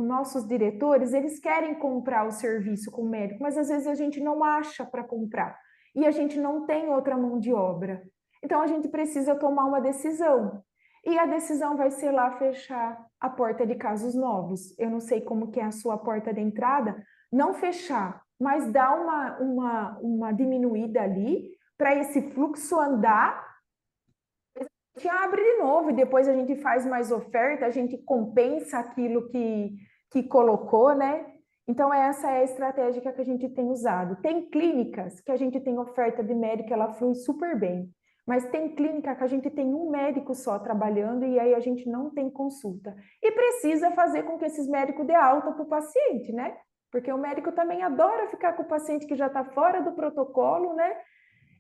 nossos diretores, eles querem comprar o serviço com o médico, mas às vezes a gente não acha para comprar e a gente não tem outra mão de obra. Então a gente precisa tomar uma decisão. E a decisão vai ser lá fechar a porta de casos novos. Eu não sei como que é a sua porta de entrada, não fechar, mas dar uma diminuída ali para esse fluxo andar. A gente abre de novo e depois a gente faz mais oferta, a gente compensa aquilo que colocou, né? Então, essa é a estratégia que a gente tem usado. Tem clínicas que a gente tem oferta de médico, ela flui super bem. Mas tem clínica que a gente tem um médico só trabalhando e aí a gente não tem consulta. E precisa fazer com que esses médicos dê alta para o paciente, né? Porque o médico também adora ficar com o paciente que já está fora do protocolo, né?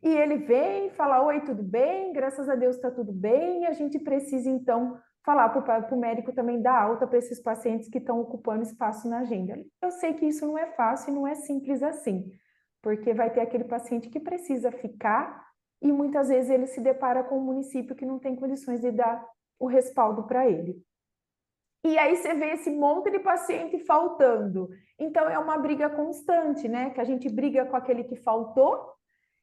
E ele vem, fala, oi, tudo bem? Graças a Deus está tudo bem. E a gente precisa, então, falar para o médico também dar alta para esses pacientes que estão ocupando espaço na agenda. Eu sei que isso não é fácil e não é simples assim, porque vai ter aquele paciente que precisa ficar e muitas vezes ele se depara com um município que não tem condições de dar o respaldo para ele. E aí você vê esse monte de paciente faltando. Então é uma briga constante, né? Que a gente briga com aquele que faltou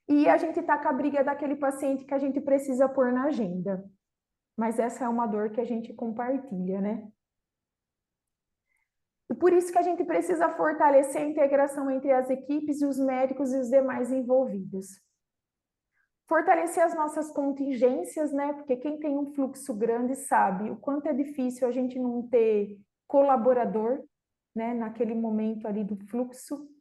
e a gente está com a briga daquele paciente que a gente precisa pôr na agenda. Mas essa é uma dor que a gente compartilha, né? E por isso que a gente precisa fortalecer a integração entre as equipes e os médicos e os demais envolvidos. Fortalecer as nossas contingências, né? Porque quem tem um fluxo grande sabe o quanto é difícil a gente não ter colaborador, né? Naquele momento ali do fluxo.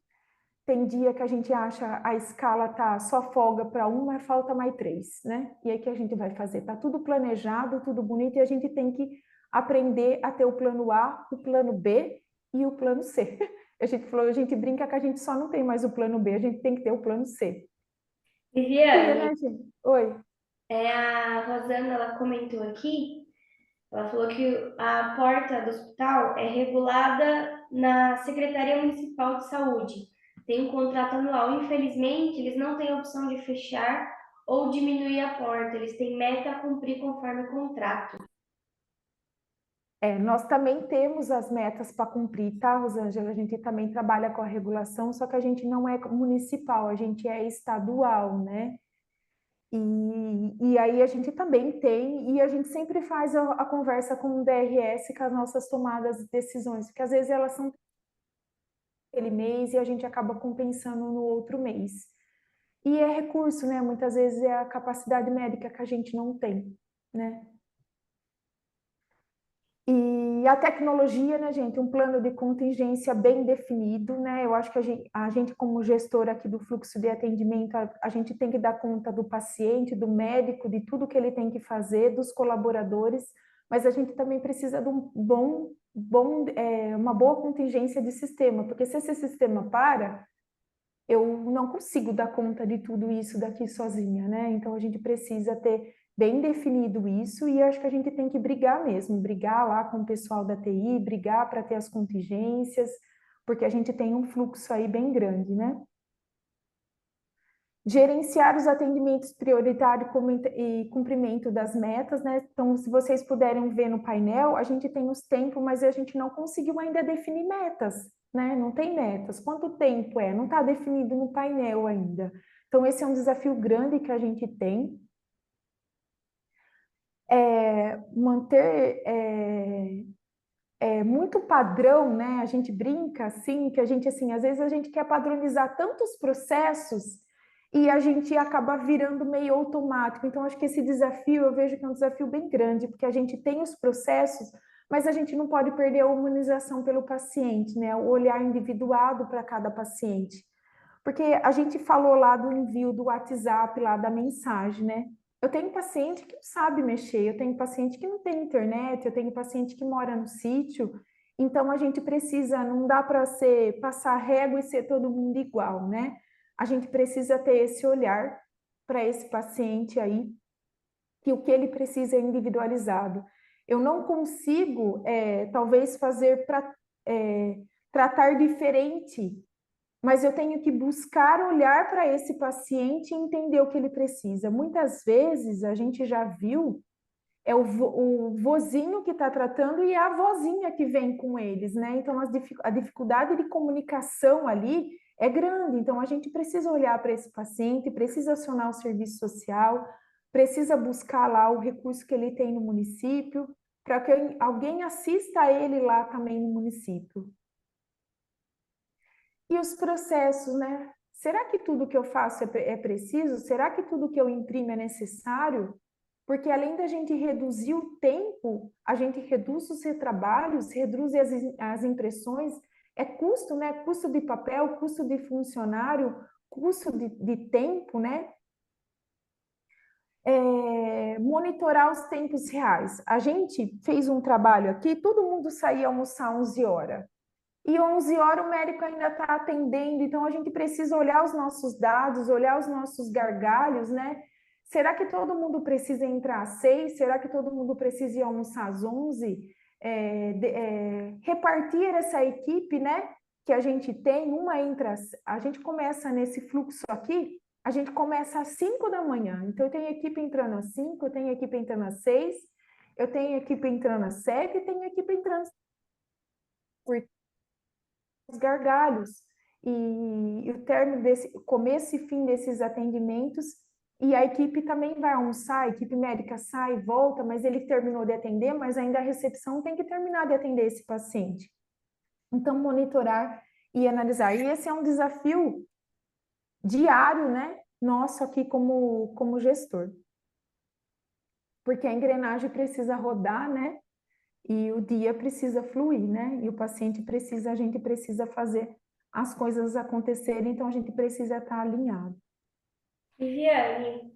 Tem dia que a gente acha a escala tá só folga para um, mas falta mais 3, né? E aí que a gente vai fazer? Tá tudo planejado, tudo bonito, e a gente tem que aprender a ter o plano A, o plano B e o plano C. A gente falou, a gente brinca que a gente só não tem mais o plano B, a gente tem que ter o plano C. Viviane, Né, gente? Oi. a Rosana, ela comentou aqui, ela falou que a porta do hospital é regulada na Secretaria Municipal de Saúde. Tem um contrato anual. Infelizmente, eles não têm a opção de fechar ou diminuir a porta. Eles têm meta a cumprir conforme o contrato. Nós também temos as metas para cumprir, tá, Rosângela? A gente também trabalha com a regulação, só que a gente não é municipal, a gente é estadual, né? E aí a gente também tem, e a gente sempre faz a conversa com o DRS, com as nossas tomadas de decisões, porque às vezes elas são aquele mês e a gente acaba compensando no outro mês. E é recurso, né? Muitas vezes é a capacidade médica que a gente não tem, né? E a tecnologia, né, gente? Um plano de contingência bem definido, né? Eu acho que a gente como gestor aqui do fluxo de atendimento, a gente tem que dar conta do paciente, do médico, de tudo que ele tem que fazer, dos colaboradores, mas a gente também precisa de uma boa contingência de sistema, porque se esse sistema para, eu não consigo dar conta de tudo isso daqui sozinha, né? Então a gente precisa ter bem definido isso e acho que a gente tem que brigar mesmo, brigar lá com o pessoal da TI, brigar para ter as contingências, porque a gente tem um fluxo aí bem grande, né? Gerenciar os atendimentos prioritários e cumprimento das metas, né? Então, se vocês puderem ver no painel, a gente tem os tempos, mas a gente não conseguiu ainda definir metas, né? Não tem metas. Quanto tempo é? Não está definido no painel ainda. Então, esse é um desafio grande que a gente tem. Manter muito padrão, né? A gente brinca assim, que a gente assim, às vezes a gente quer padronizar tantos processos e a gente acaba virando meio automático. Então, acho que esse desafio, eu vejo que é um desafio bem grande, porque a gente tem os processos, mas a gente não pode perder a humanização pelo paciente, né? O olhar individuado para cada paciente. Porque a gente falou lá do envio do WhatsApp, lá da mensagem, né? Eu tenho paciente que não sabe mexer, eu tenho paciente que não tem internet, eu tenho paciente que mora no sítio, então a gente precisa, não dá para passar régua e ser todo mundo igual, né? A gente precisa ter esse olhar para esse paciente aí, que o que ele precisa é individualizado. Eu não consigo, talvez, fazer para tratar diferente, mas eu tenho que buscar olhar para esse paciente e entender o que ele precisa. Muitas vezes a gente já viu o vozinho que está tratando e a vozinha que vem com eles, né? Então a dificuldade de comunicação ali é grande. Então a gente precisa olhar para esse paciente, precisa acionar o serviço social, precisa buscar lá o recurso que ele tem no município, para que alguém assista a ele lá também no município. E os processos, né? Será que tudo que eu faço é preciso? Será que tudo que eu imprimo é necessário? Porque além da gente reduzir o tempo, a gente reduz os retrabalhos, reduz as impressões, é custo, né? Custo de papel, custo de funcionário, custo de tempo, né? Monitorar os tempos reais. A gente fez um trabalho aqui, todo mundo saía almoçar 11 horas. E 11 horas o médico ainda está atendendo, então a gente precisa olhar os nossos dados, olhar os nossos gargalhos, né? Será que todo mundo precisa entrar às 6? Será que todo mundo precisa ir almoçar às 11? Repartir essa equipe, né? Que a gente tem, a gente começa nesse fluxo aqui, a gente começa às 5 da manhã. Então, eu tenho equipe entrando às 5, eu tenho equipe entrando às 6, eu tenho equipe entrando às 7 e tenho equipe entrando os gargalhos e o término desse começo e fim desses atendimentos, e a equipe também vai almoçar, a equipe médica sai, volta, mas ele terminou de atender, mas ainda a recepção tem que terminar de atender esse paciente. Então, monitorar e analisar. E esse é um desafio diário, né, nosso aqui como gestor. Porque a engrenagem precisa rodar, né, e o dia precisa fluir, né? E o paciente precisa, a gente precisa fazer as coisas acontecerem, então a gente precisa estar alinhado. Viviane,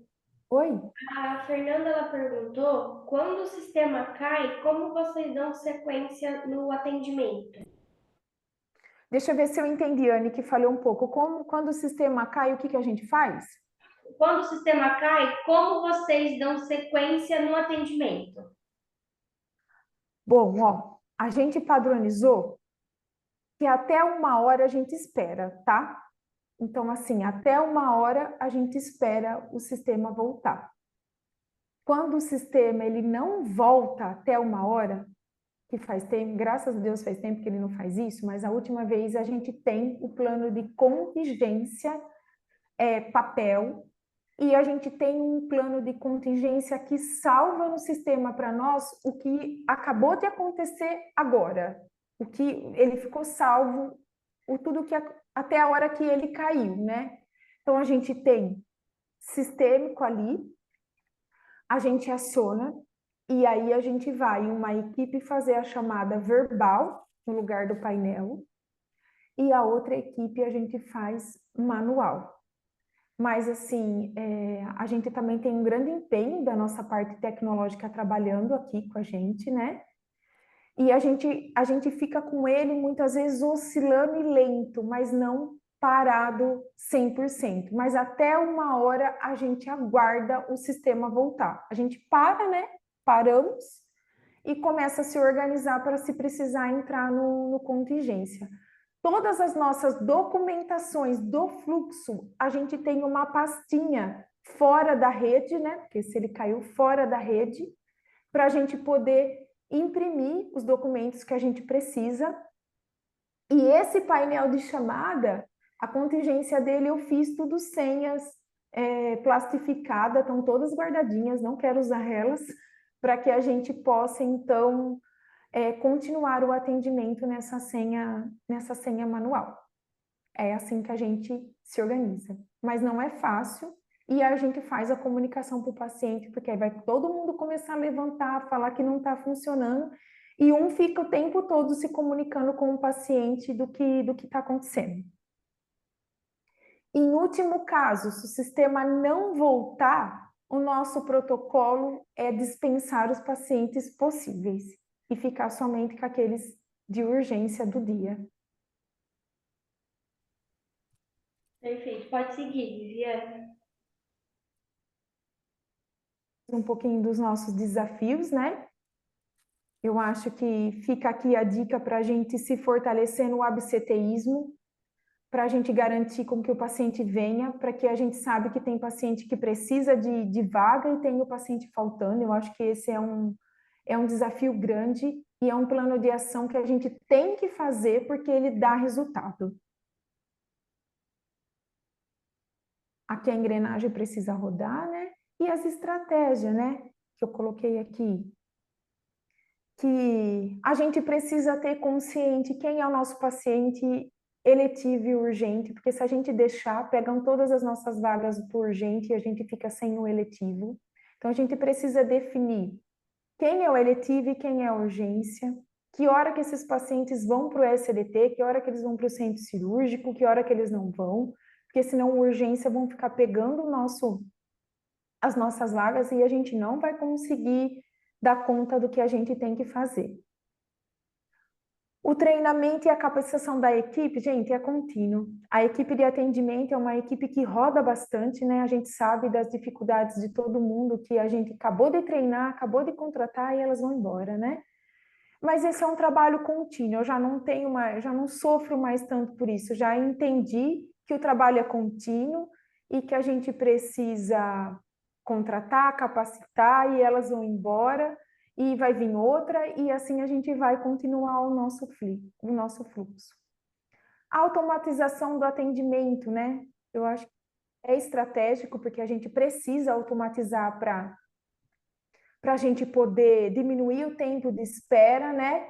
Oi? a Fernanda ela perguntou, quando o sistema cai, como vocês dão sequência no atendimento? Deixa eu ver se eu entendi, Anne, que falei um pouco. Quando o sistema cai, o que a gente faz? Quando o sistema cai, como vocês dão sequência no atendimento? Bom, ó, a gente padronizou que até 1 hora a gente espera, tá? Então, assim, até 1 hora a gente espera o sistema voltar. Quando o sistema ele não volta até 1 hora, que faz tempo, graças a Deus faz tempo que ele não faz isso, mas a última vez a gente tem o plano de contingência, papel, e a gente tem um plano de contingência que salva no sistema para nós o que acabou de acontecer agora, o que ele ficou salvo, tudo que até a hora que ele caiu, né? Então a gente tem sistêmico ali, a gente aciona e aí a gente vai uma equipe fazer a chamada verbal no lugar do painel e a outra equipe a gente faz manual. Mas, assim, a gente também tem um grande empenho da nossa parte tecnológica trabalhando aqui com a gente, né? E a gente fica com ele muitas vezes oscilando e lento, mas não parado 100%. Mas até uma hora a gente aguarda o sistema voltar. A gente para, né? Paramos e começa a se organizar para se precisar entrar no contingência. Todas as nossas documentações do fluxo, a gente tem uma pastinha fora da rede, né? Porque se ele caiu fora da rede, para a gente poder imprimir os documentos que a gente precisa. E esse painel de chamada, a contingência dele eu fiz tudo senhas plastificadas, estão todas guardadinhas, não quero usar elas, para que a gente possa, então, continuar o atendimento nessa senha manual. É assim que a gente se organiza. Mas não é fácil e a gente faz a comunicação para o paciente, porque aí vai todo mundo começar a levantar, falar que não está funcionando, e um fica o tempo todo se comunicando com o paciente do que está acontecendo. Em último caso, se o sistema não voltar, o nosso protocolo é dispensar os pacientes possíveis e ficar somente com aqueles de urgência do dia. Perfeito. Pode seguir, Viviane. Um pouquinho dos nossos desafios, né? Eu acho que fica aqui a dica para a gente se fortalecer no absenteísmo, para a gente garantir com que o paciente venha, para que a gente sabe que tem paciente que precisa de vaga e tem o paciente faltando. Eu acho que esse é um desafio grande e é um plano de ação que a gente tem que fazer porque ele dá resultado. Aqui a engrenagem precisa rodar, né? E as estratégias, né? Que eu coloquei aqui. Que a gente precisa ter consciente quem é o nosso paciente eletivo e urgente, porque se a gente deixar, pegam todas as nossas vagas por urgente e a gente fica sem o eletivo. Então a gente precisa definir quem é o eletivo e quem é a urgência, que hora que esses pacientes vão para o SLT, que hora que eles vão para o centro cirúrgico, que hora que eles não vão, porque senão a urgência vão ficar pegando as nossas vagas e a gente não vai conseguir dar conta do que a gente tem que fazer. O treinamento e a capacitação da equipe, gente, é contínuo. A equipe de atendimento é uma equipe que roda bastante, né? A gente sabe das dificuldades de todo mundo que a gente acabou de treinar, acabou de contratar e elas vão embora, né? Mas esse é um trabalho contínuo. Eu já não tenho mais, já não sofro mais tanto por isso. Já entendi que o trabalho é contínuo e que a gente precisa contratar, capacitar e elas vão embora e vai vir outra e assim a gente vai continuar o nosso fluxo. A automatização do atendimento, né? Eu acho que é estratégico porque a gente precisa automatizar para a gente poder diminuir o tempo de espera, né?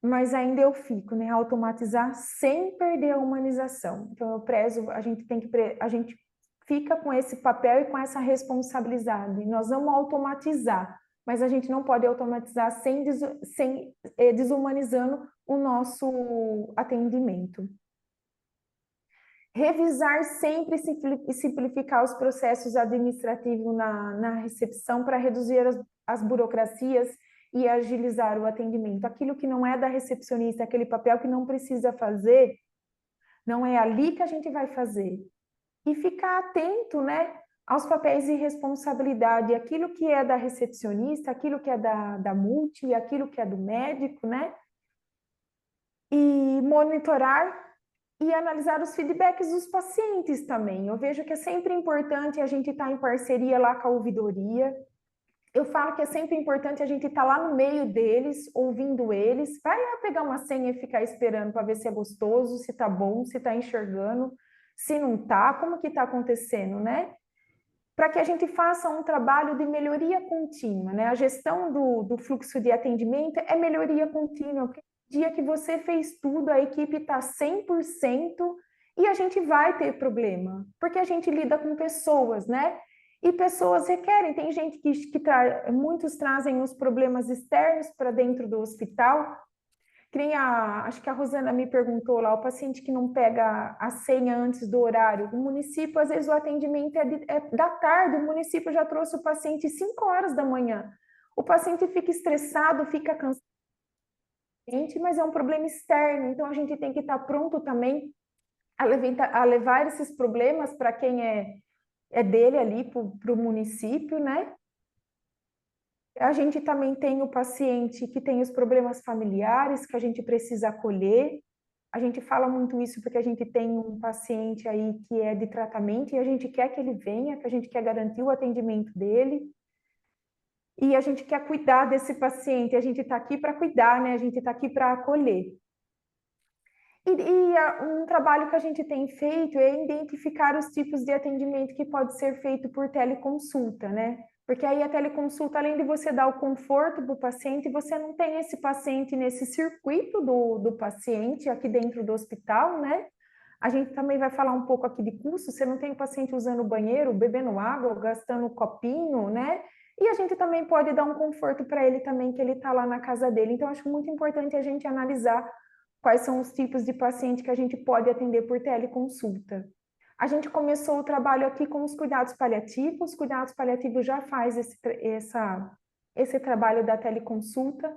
Mas ainda eu fico, né? Automatizar sem perder a humanização. Então eu prezo, a gente fica com esse papel e com essa responsabilidade. Nós vamos automatizar, mas a gente não pode automatizar sem desumanizando o nosso atendimento. Revisar sempre e simplificar os processos administrativos na recepção para reduzir as burocracias e agilizar o atendimento. Aquilo que não é da recepcionista, aquele papel que não precisa fazer, não é ali que a gente vai fazer. E ficar atento, né, aos papéis de responsabilidade, aquilo que é da recepcionista, aquilo que é da multi, aquilo que é do médico, né? E monitorar e analisar os feedbacks dos pacientes também. Eu vejo que é sempre importante a gente estar em parceria lá com a ouvidoria. Eu falo que é sempre importante a gente estar lá no meio deles, ouvindo eles. Vai lá pegar uma senha e ficar esperando para ver se é gostoso, se tá bom, se tá enxergando, se não tá, como que tá acontecendo, né? para que a gente faça um trabalho de melhoria contínua, né? A gestão do fluxo de atendimento é melhoria contínua, porque no dia que você fez tudo, a equipe está 100% e a gente vai ter problema, porque a gente lida com pessoas, né? E pessoas requerem, tem gente muitos trazem os problemas externos para dentro do hospital. Acho que a Rosana me perguntou lá, o paciente que não pega a senha antes do horário, o município, às vezes o atendimento é da tarde, o município já trouxe o paciente 5 horas da manhã. O paciente fica estressado, fica cansado, mas é um problema externo, então a gente tem que estar pronto também a levar esses problemas para quem é dele ali, para o município, né? A gente também tem o paciente que tem os problemas familiares que a gente precisa acolher. A gente fala muito isso porque a gente tem um paciente aí que é de tratamento e a gente quer que ele venha, que a gente quer garantir o atendimento dele. E a gente quer cuidar desse paciente, a gente está aqui para cuidar, né? A gente está aqui para acolher. Um trabalho que a gente tem feito é identificar os tipos de atendimento que pode ser feito por teleconsulta, né? Porque aí a teleconsulta, além de você dar o conforto para o paciente, você não tem esse paciente nesse circuito do paciente aqui dentro do hospital, né? A gente também vai falar um pouco aqui de custo, você não tem o paciente usando o banheiro, bebendo água, gastando copinho, né? E a gente também pode dar um conforto para ele também, que ele está lá na casa dele. Então, acho muito importante a gente analisar quais são os tipos de paciente que a gente pode atender por teleconsulta. A gente começou o trabalho aqui com os cuidados paliativos. Os cuidados paliativos já faz esse trabalho da teleconsulta,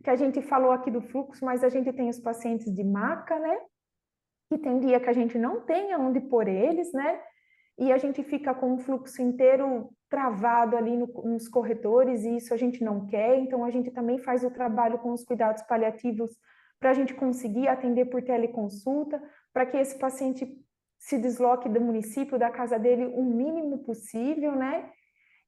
que a gente falou aqui do fluxo, mas a gente tem os pacientes de maca, né? Que tem dia que a gente não tem aonde pôr eles, né? E a gente fica com o fluxo inteiro travado ali nos corredores, e isso a gente não quer. Então, a gente também faz o trabalho com os cuidados paliativos para a gente conseguir atender por teleconsulta, para que esse paciente se desloque do município, da casa dele, o mínimo possível, né?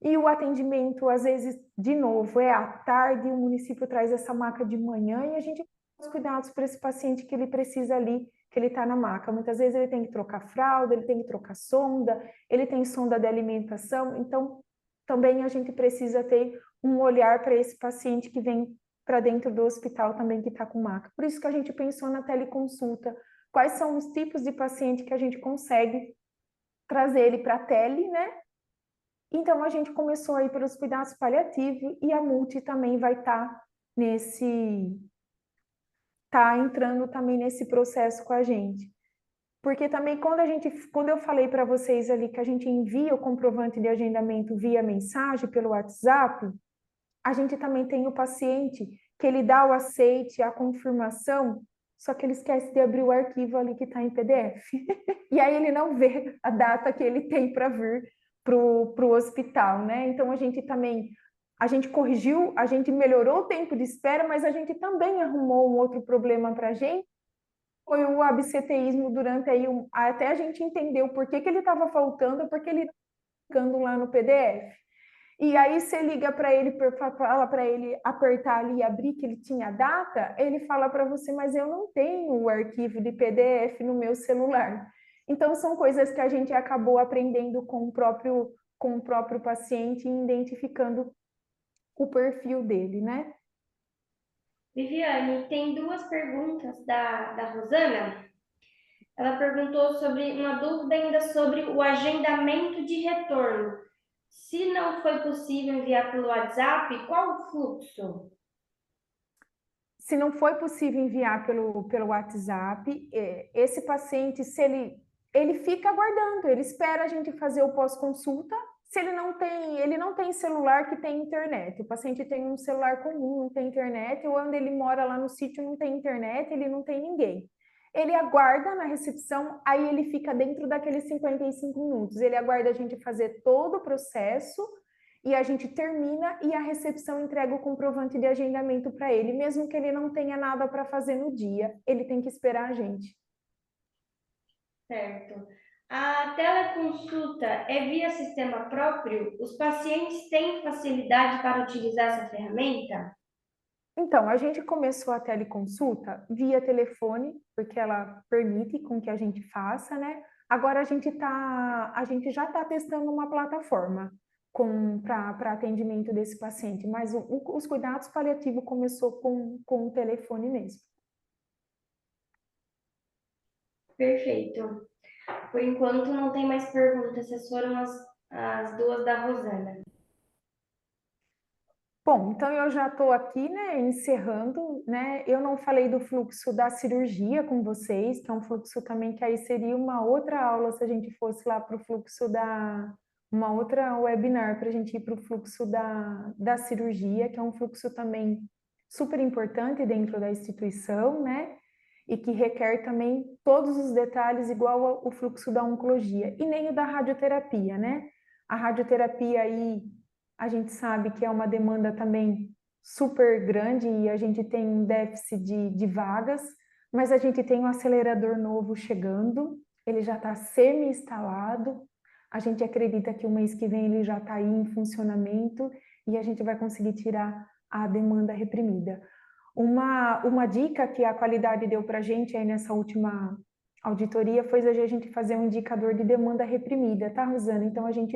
E o atendimento, às vezes, de novo, é à tarde, o município traz essa maca de manhã e a gente faz os cuidados para esse paciente que ele precisa ali, que ele está na maca. Muitas vezes ele tem que trocar fralda, ele tem que trocar sonda, ele tem sonda de alimentação, então também a gente precisa ter um olhar para esse paciente que vem para dentro do hospital também que está com maca. Por isso que a gente pensou na teleconsulta. Quais são os tipos de paciente que a gente consegue trazer ele para a tele, né? Então, a gente começou aí pelos cuidados paliativos e a Multi também vai estar entrando também nesse processo com a gente. Porque também quando eu falei para vocês ali que a gente envia o comprovante de agendamento via mensagem pelo WhatsApp, a gente também tem o paciente que ele dá o aceite, a confirmação, só que ele esquece de abrir o arquivo ali que está em PDF. E aí ele não vê a data que ele tem para vir para o hospital, né? Então a gente corrigiu, a gente melhorou o tempo de espera, mas a gente também arrumou um outro problema para a gente, foi o absenteísmo durante aí, até a gente entendeu por que ele estava faltando, porque ele estava ficando lá no PDF. E aí você liga para ele, fala para ele apertar ali e abrir que ele tinha data, ele fala para você, mas eu não tenho o arquivo de PDF no meu celular. Então são coisas que a gente acabou aprendendo com o próprio paciente e identificando o perfil dele, né? Viviane, tem duas perguntas da Rosana. Ela perguntou sobre uma dúvida ainda sobre o agendamento de retorno. Se não foi possível enviar pelo WhatsApp, qual o fluxo? Se não foi possível enviar pelo WhatsApp, esse paciente, se ele fica aguardando, ele espera a gente fazer o pós-consulta. Se ele não tem celular que tem internet, o paciente tem um celular comum, não tem internet, ou onde ele mora lá no sítio não tem internet, ele não tem ninguém. Ele aguarda na recepção, aí ele fica dentro daqueles 55 minutos. Ele aguarda a gente fazer todo o processo e a gente termina e a recepção entrega o comprovante de agendamento para ele, mesmo que ele não tenha nada para fazer no dia, ele tem que esperar a gente. Certo. A teleconsulta é via sistema próprio? Os pacientes têm facilidade para utilizar essa ferramenta? Então, a gente começou a teleconsulta via telefone, porque ela permite com que a gente faça, né? Agora a gente já está testando uma plataforma para atendimento desse paciente, mas os cuidados paliativos começou com o telefone mesmo. Perfeito. Por enquanto não tem mais perguntas, essas foram as duas da Rosana. Bom, então eu já estou aqui, né, encerrando, né? Eu não falei do fluxo da cirurgia com vocês, que é um fluxo também que aí seria uma outra aula se a gente fosse lá para o fluxo uma outra webinar para a gente ir para o fluxo da cirurgia, que é um fluxo também super importante dentro da instituição, né? E que requer também todos os detalhes igual ao fluxo da oncologia, e nem o da radioterapia, né? A radioterapia aí a gente sabe que é uma demanda também super grande e a gente tem um déficit de vagas, mas a gente tem um acelerador novo chegando, ele já está semi-instalado, a gente acredita que o mês que vem ele já está aí em funcionamento e a gente vai conseguir tirar a demanda reprimida. Uma dica que a qualidade deu para a gente aí nessa última auditoria foi a gente fazer um indicador de demanda reprimida, tá, Rosana? Então a gente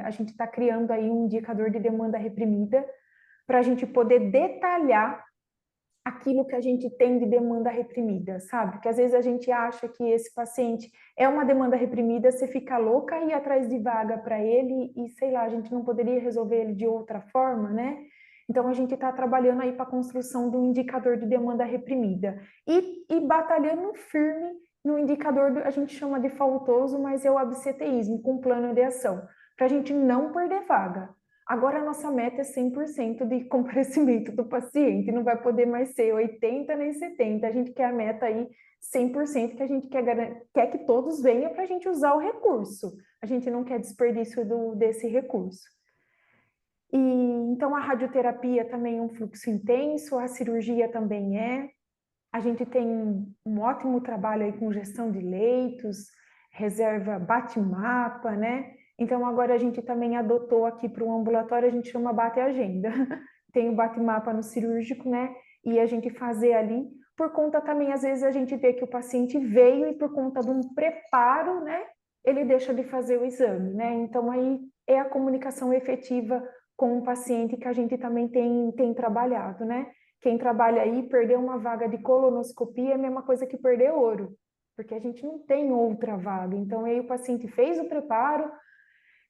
a gente está criando aí um indicador de demanda reprimida para a gente poder detalhar aquilo que a gente tem de demanda reprimida, sabe? Porque às vezes a gente acha que esse paciente é uma demanda reprimida, você fica louca e ir atrás de vaga para ele e sei lá, a gente não poderia resolver ele de outra forma, né? Então a gente está trabalhando aí para a construção do indicador de demanda reprimida e batalhando firme no indicador, a gente chama de faltoso, mas é o absenteísmo com plano de ação, para a gente não perder vaga. Agora a nossa meta é 100% de comparecimento do paciente, não vai poder mais ser 80 nem 70, a gente quer a meta aí 100%, que a gente quer que todos venham para a gente usar o recurso, a gente não quer desperdício desse recurso. E então a radioterapia também é um fluxo intenso, a cirurgia também a gente tem um ótimo trabalho aí com gestão de leitos, reserva bate-mapa, né? Então agora a gente também adotou aqui para o ambulatório, a gente chama bate-agenda. Tem o bate-mapa no cirúrgico, né? E a gente fazer ali, por conta também, às vezes a gente vê que o paciente veio e por conta de um preparo, né? Ele deixa de fazer o exame, né? Então aí é a comunicação efetiva com o paciente que a gente também tem trabalhado, né? Quem trabalha aí, perder uma vaga de colonoscopia é a mesma coisa que perder ouro, porque a gente não tem outra vaga. Então, aí o paciente fez o preparo,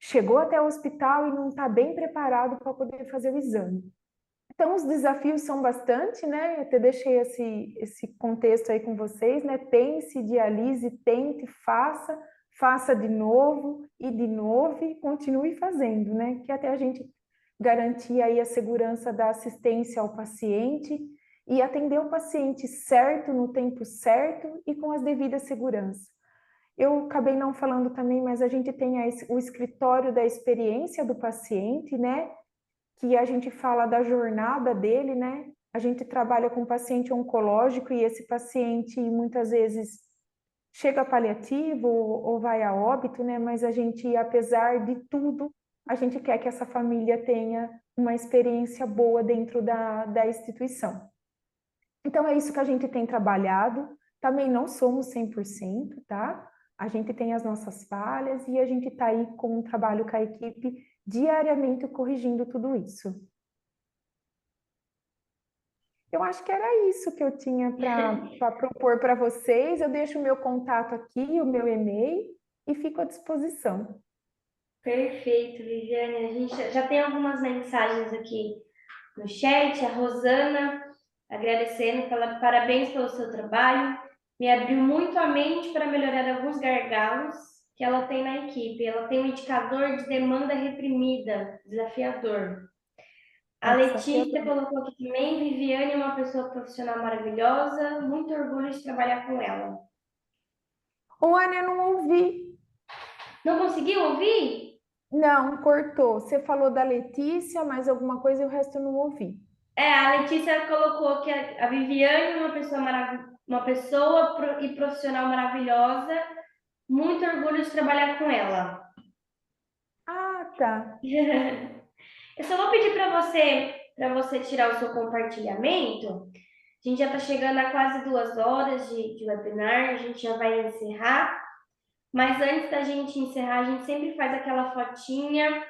chegou até o hospital e não está bem preparado para poder fazer o exame. Então, os desafios são bastante, né? Eu até deixei esse contexto aí com vocês, né? Pense, idealize, tente, faça de novo e continue fazendo, né? Que até a gente garantir aí a segurança da assistência ao paciente e atender o paciente certo, no tempo certo e com as devidas seguranças. Eu acabei não falando também, mas a gente tem o escritório da experiência do paciente, né? Que a gente fala da jornada dele, né? A gente trabalha com paciente oncológico e esse paciente muitas vezes chega paliativo ou vai a óbito, né? Mas a gente, apesar de tudo, a gente quer que essa família tenha uma experiência boa dentro da instituição. Então, é isso que a gente tem trabalhado. Também não somos 100%, tá? A gente tem as nossas falhas e a gente está aí com um trabalho com a equipe diariamente corrigindo tudo isso. Eu acho que era isso que eu tinha para propor para vocês. Eu deixo o meu contato aqui, o meu e-mail, e fico à disposição. Perfeito, Viviane. A gente já tem algumas mensagens aqui no chat. A Rosana agradecendo, parabéns pelo seu trabalho. Me abriu muito a mente para melhorar alguns gargalos que ela tem na equipe. Ela tem um indicador de demanda reprimida, desafiador. A Letícia colocou aqui também, Viviane é uma pessoa profissional maravilhosa, muito orgulho de trabalhar com ela. Ô, Ana, eu não ouvi. Não conseguiu ouvir? Não, cortou. Você falou da Letícia, mais alguma coisa e o resto eu não ouvi. A Letícia colocou que a Viviane é uma pessoa e profissional maravilhosa, muito orgulho de trabalhar com ela. Ah, tá. Eu só vou pedir para você tirar o seu compartilhamento. A gente já está chegando a quase 2 horas de webinar, a gente já vai encerrar. Mas antes da gente encerrar, a gente sempre faz aquela fotinha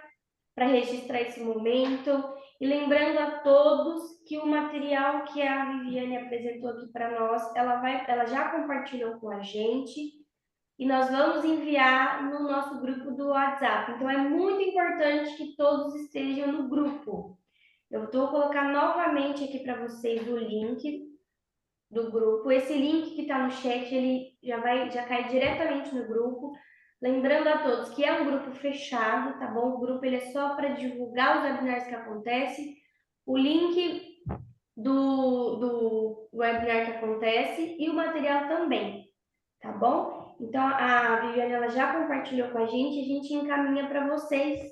para registrar esse momento. E lembrando a todos que o material que a Viviane apresentou aqui para nós, ela já compartilhou com a gente e nós vamos enviar no nosso grupo do WhatsApp. Então é muito importante que todos estejam no grupo. Eu vou colocar novamente aqui para vocês o link do grupo. Esse link que está no chat, ele já cai diretamente no grupo. Lembrando a todos que é um grupo fechado, tá bom? O grupo ele é só para divulgar os webinars que acontecem. O link do webinar que acontece e o material também, tá bom? Então, a Viviane ela já compartilhou com a gente encaminha para vocês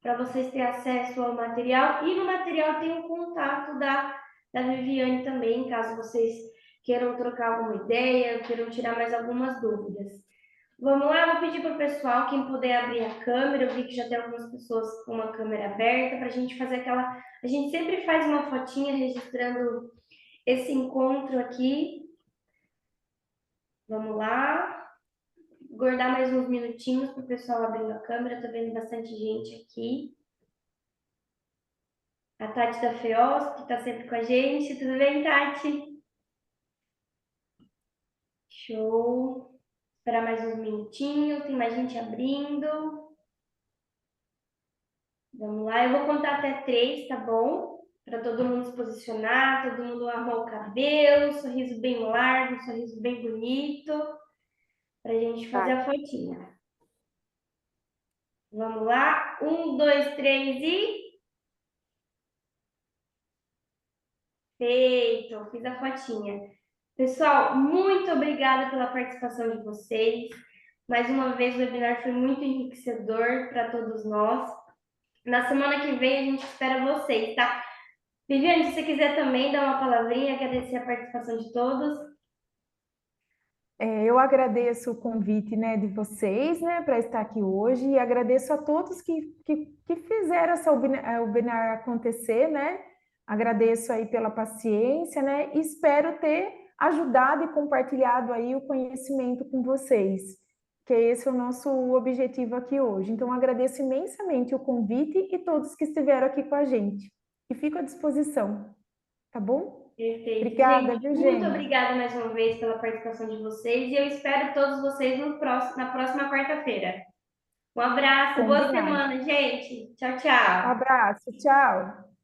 terem acesso ao material. E no material tem o contato da Viviane também, caso vocês queiram trocar alguma ideia, queiram tirar mais algumas dúvidas. Vamos lá, vou pedir para o pessoal, quem puder abrir a câmera, eu vi que já tem algumas pessoas com a câmera aberta, para a gente fazer aquela... A gente sempre faz uma fotinha registrando esse encontro aqui. Vamos lá. Guardar mais uns minutinhos para o pessoal abrir a câmera, estou vendo bastante gente aqui. A Tati da FEOS, que está sempre com a gente. Tudo bem, Tati? Show. Esperar mais uns minutinhos, tem mais gente abrindo. Vamos lá, eu vou contar até 3, tá bom? Para todo mundo se posicionar, todo mundo arrumar o cabelo, sorriso bem largo, sorriso bem bonito, para a gente fazer a fotinha. Vamos lá, 1, 2, 3 e... Feito, fiz a fotinha. Pessoal, muito obrigada pela participação de vocês. Mais uma vez, o webinar foi muito enriquecedor para todos nós. Na semana que vem, a gente espera vocês, tá? Viviane, se você quiser também dar uma palavrinha, agradecer a participação de todos. Eu agradeço o convite, né, de vocês, né, para estar aqui hoje e agradeço a todos que fizeram essa webinar acontecer, né? Agradeço aí pela paciência, né? E espero ter ajudado e compartilhado aí o conhecimento com vocês, que esse é o nosso objetivo aqui hoje. Então, agradeço imensamente o convite e todos que estiveram aqui com a gente. E fico à disposição, tá bom? Perfeito. Obrigada, Gente, viu, muito gente? obrigada mais uma vez pela participação de vocês e eu espero todos vocês na próxima quarta-feira. Um abraço, boa Combinado. semana, gente. Tchau, tchau. Abraço, tchau.